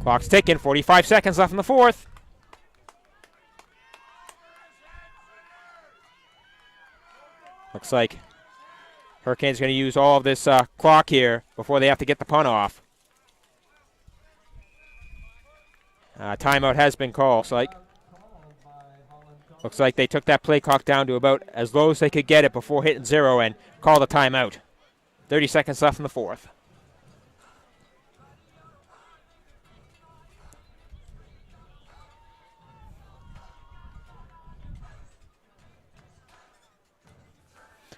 Clock's ticking, 45 seconds left in the fourth. Looks like Hurricanes going to use all of this clock here before they have to get the punt off. Timeout has been called. Looks like they took that play clock down to about as low as they could get it before hitting zero and called a timeout. 30 seconds left in the fourth.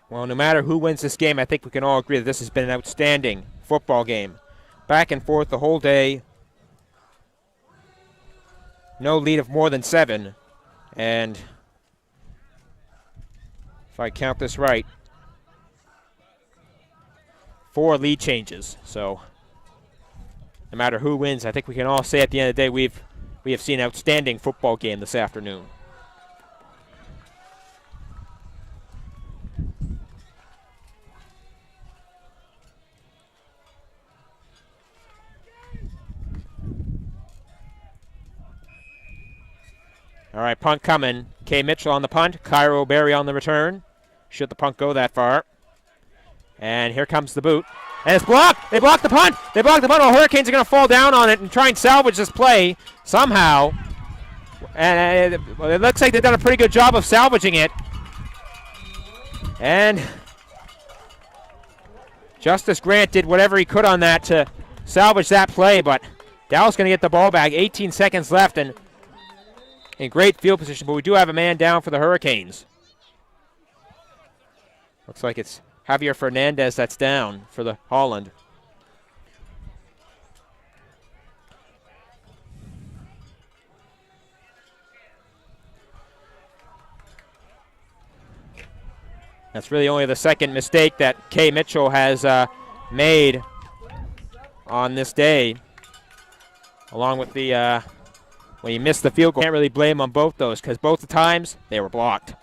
Well, no matter who wins this game, I think we can all agree that this has been an outstanding football game. Back and forth the whole day. No lead of more than 7. And if I count this right, 4 lead changes. So no matter who wins, I think we can all say at the end of the day we have seen an outstanding football game this afternoon. All right, punt coming. Kay Mitchell on the punt. Cairo Berry on the return. Should the punt go that far. And here comes the boot. And it's blocked. They blocked the punt. They blocked the punt. The Hurricanes are going to fall down on it and try and salvage this play somehow. And it looks like they've done a pretty good job of salvaging it. And Justice Grant did whatever he could on that to salvage that play, but Dallas going to get the ball back. 18 seconds left and in great field position, but we do have a man down for the Hurricanes. Looks like it's Javier Fernandez that's down for the Holland. That's really only the second mistake that Kay Mitchell has made on this day, along with the when he missed the field goal. Can't really blame him on both those because both the times they were blocked.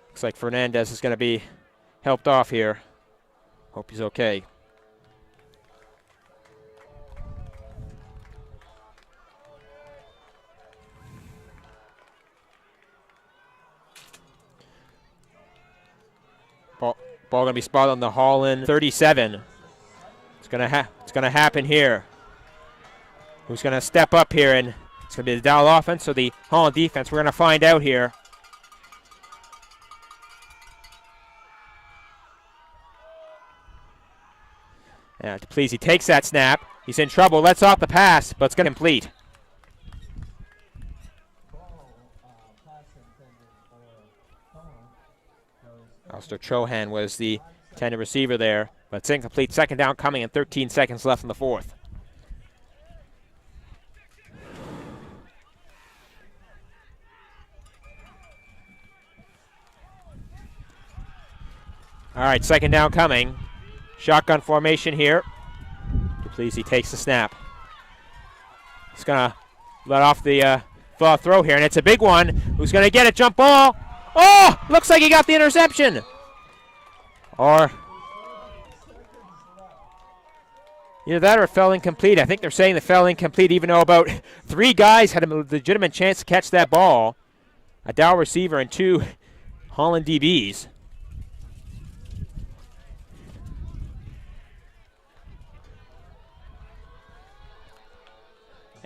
Looks like Fernandez is going to be helped off here. Hope he's okay. Ball going to be spotted on the Holland 37. It's going to happen here. Who's going to step up here? And it's going to be the Dow offense or the Holland defense. We're going to find out here. Dalhousie takes that snap. He's in trouble. Lets off the pass, but it's going to complete. Alistair Chohan was the intended receiver there, but it's incomplete. Second down coming and 13 seconds left in the fourth. All right, second down coming. Shotgun formation here. Dalhousie takes the snap. He's going to let off the throw here, and it's a big one. Who's going to get it? Jump ball. Oh, looks like he got the interception. Or either that or it fell incomplete. I think they're saying it fell incomplete, even though about 3 guys had a legitimate chance to catch that ball. A Dow receiver and 2 Holland DBs.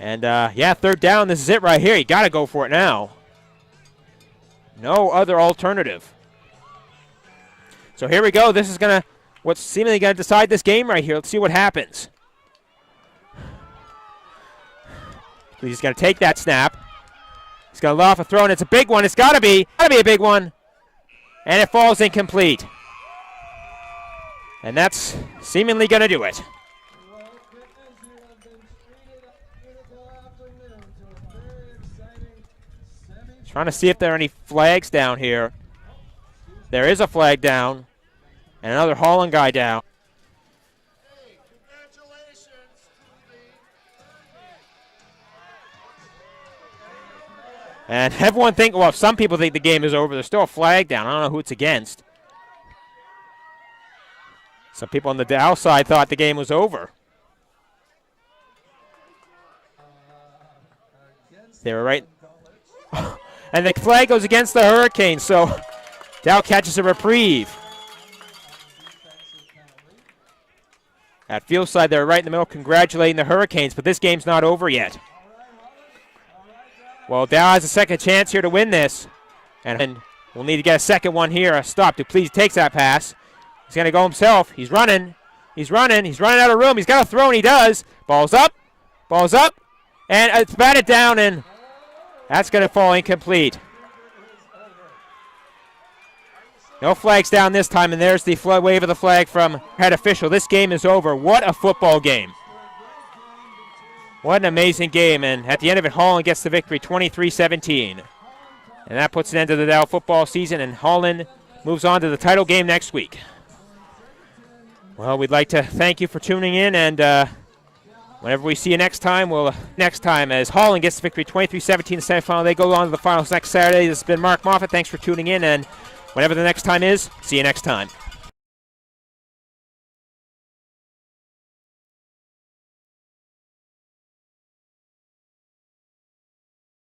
And, yeah, third down. This is it right here. You got to go for it now. No other alternative. So here we go. This is what's seemingly going to decide this game right here. Let's see what happens. He's going to take that snap. He's going to let off a throw, and it's a big one. It's got to be a big one. And it falls incomplete. And that's seemingly going to do it. Trying to see if there are any flags down here. There is a flag down. And another Holland guy down.
Hey, congratulations to
And everyone well, some people think the game is over. There's still a flag down. I don't know who it's against. Some people on the Dow side thought the game was over. They were right. And the flag goes against the Hurricanes, so Dow catches a reprieve. At field side, they're right in the middle congratulating the Hurricanes, but this game's not over yet. Well, Dow has a second chance here to win this, and we'll need to get a second one here. A stop. Dalhousie takes that pass. He's going to go himself. He's running. He's running out of room. He's got to throw, and he does. Ball's up, and it's batted down, and that's going to fall incomplete. No flags down this time, and there's the wave of the flag from head official. This game is over. What a football game. What an amazing game, and at the end of it, Holland gets the victory, 23-17. And that puts an end to the Dow football season, and Holland moves on to the title game next week. Well, we'd like to thank you for tuning in, and whenever we see you next time, as Holland gets the victory, 23-17 in the semifinal. They go on to the finals next Saturday. This has been Mark Moffat. Thanks for tuning in, and whenever the next time is, see you next time.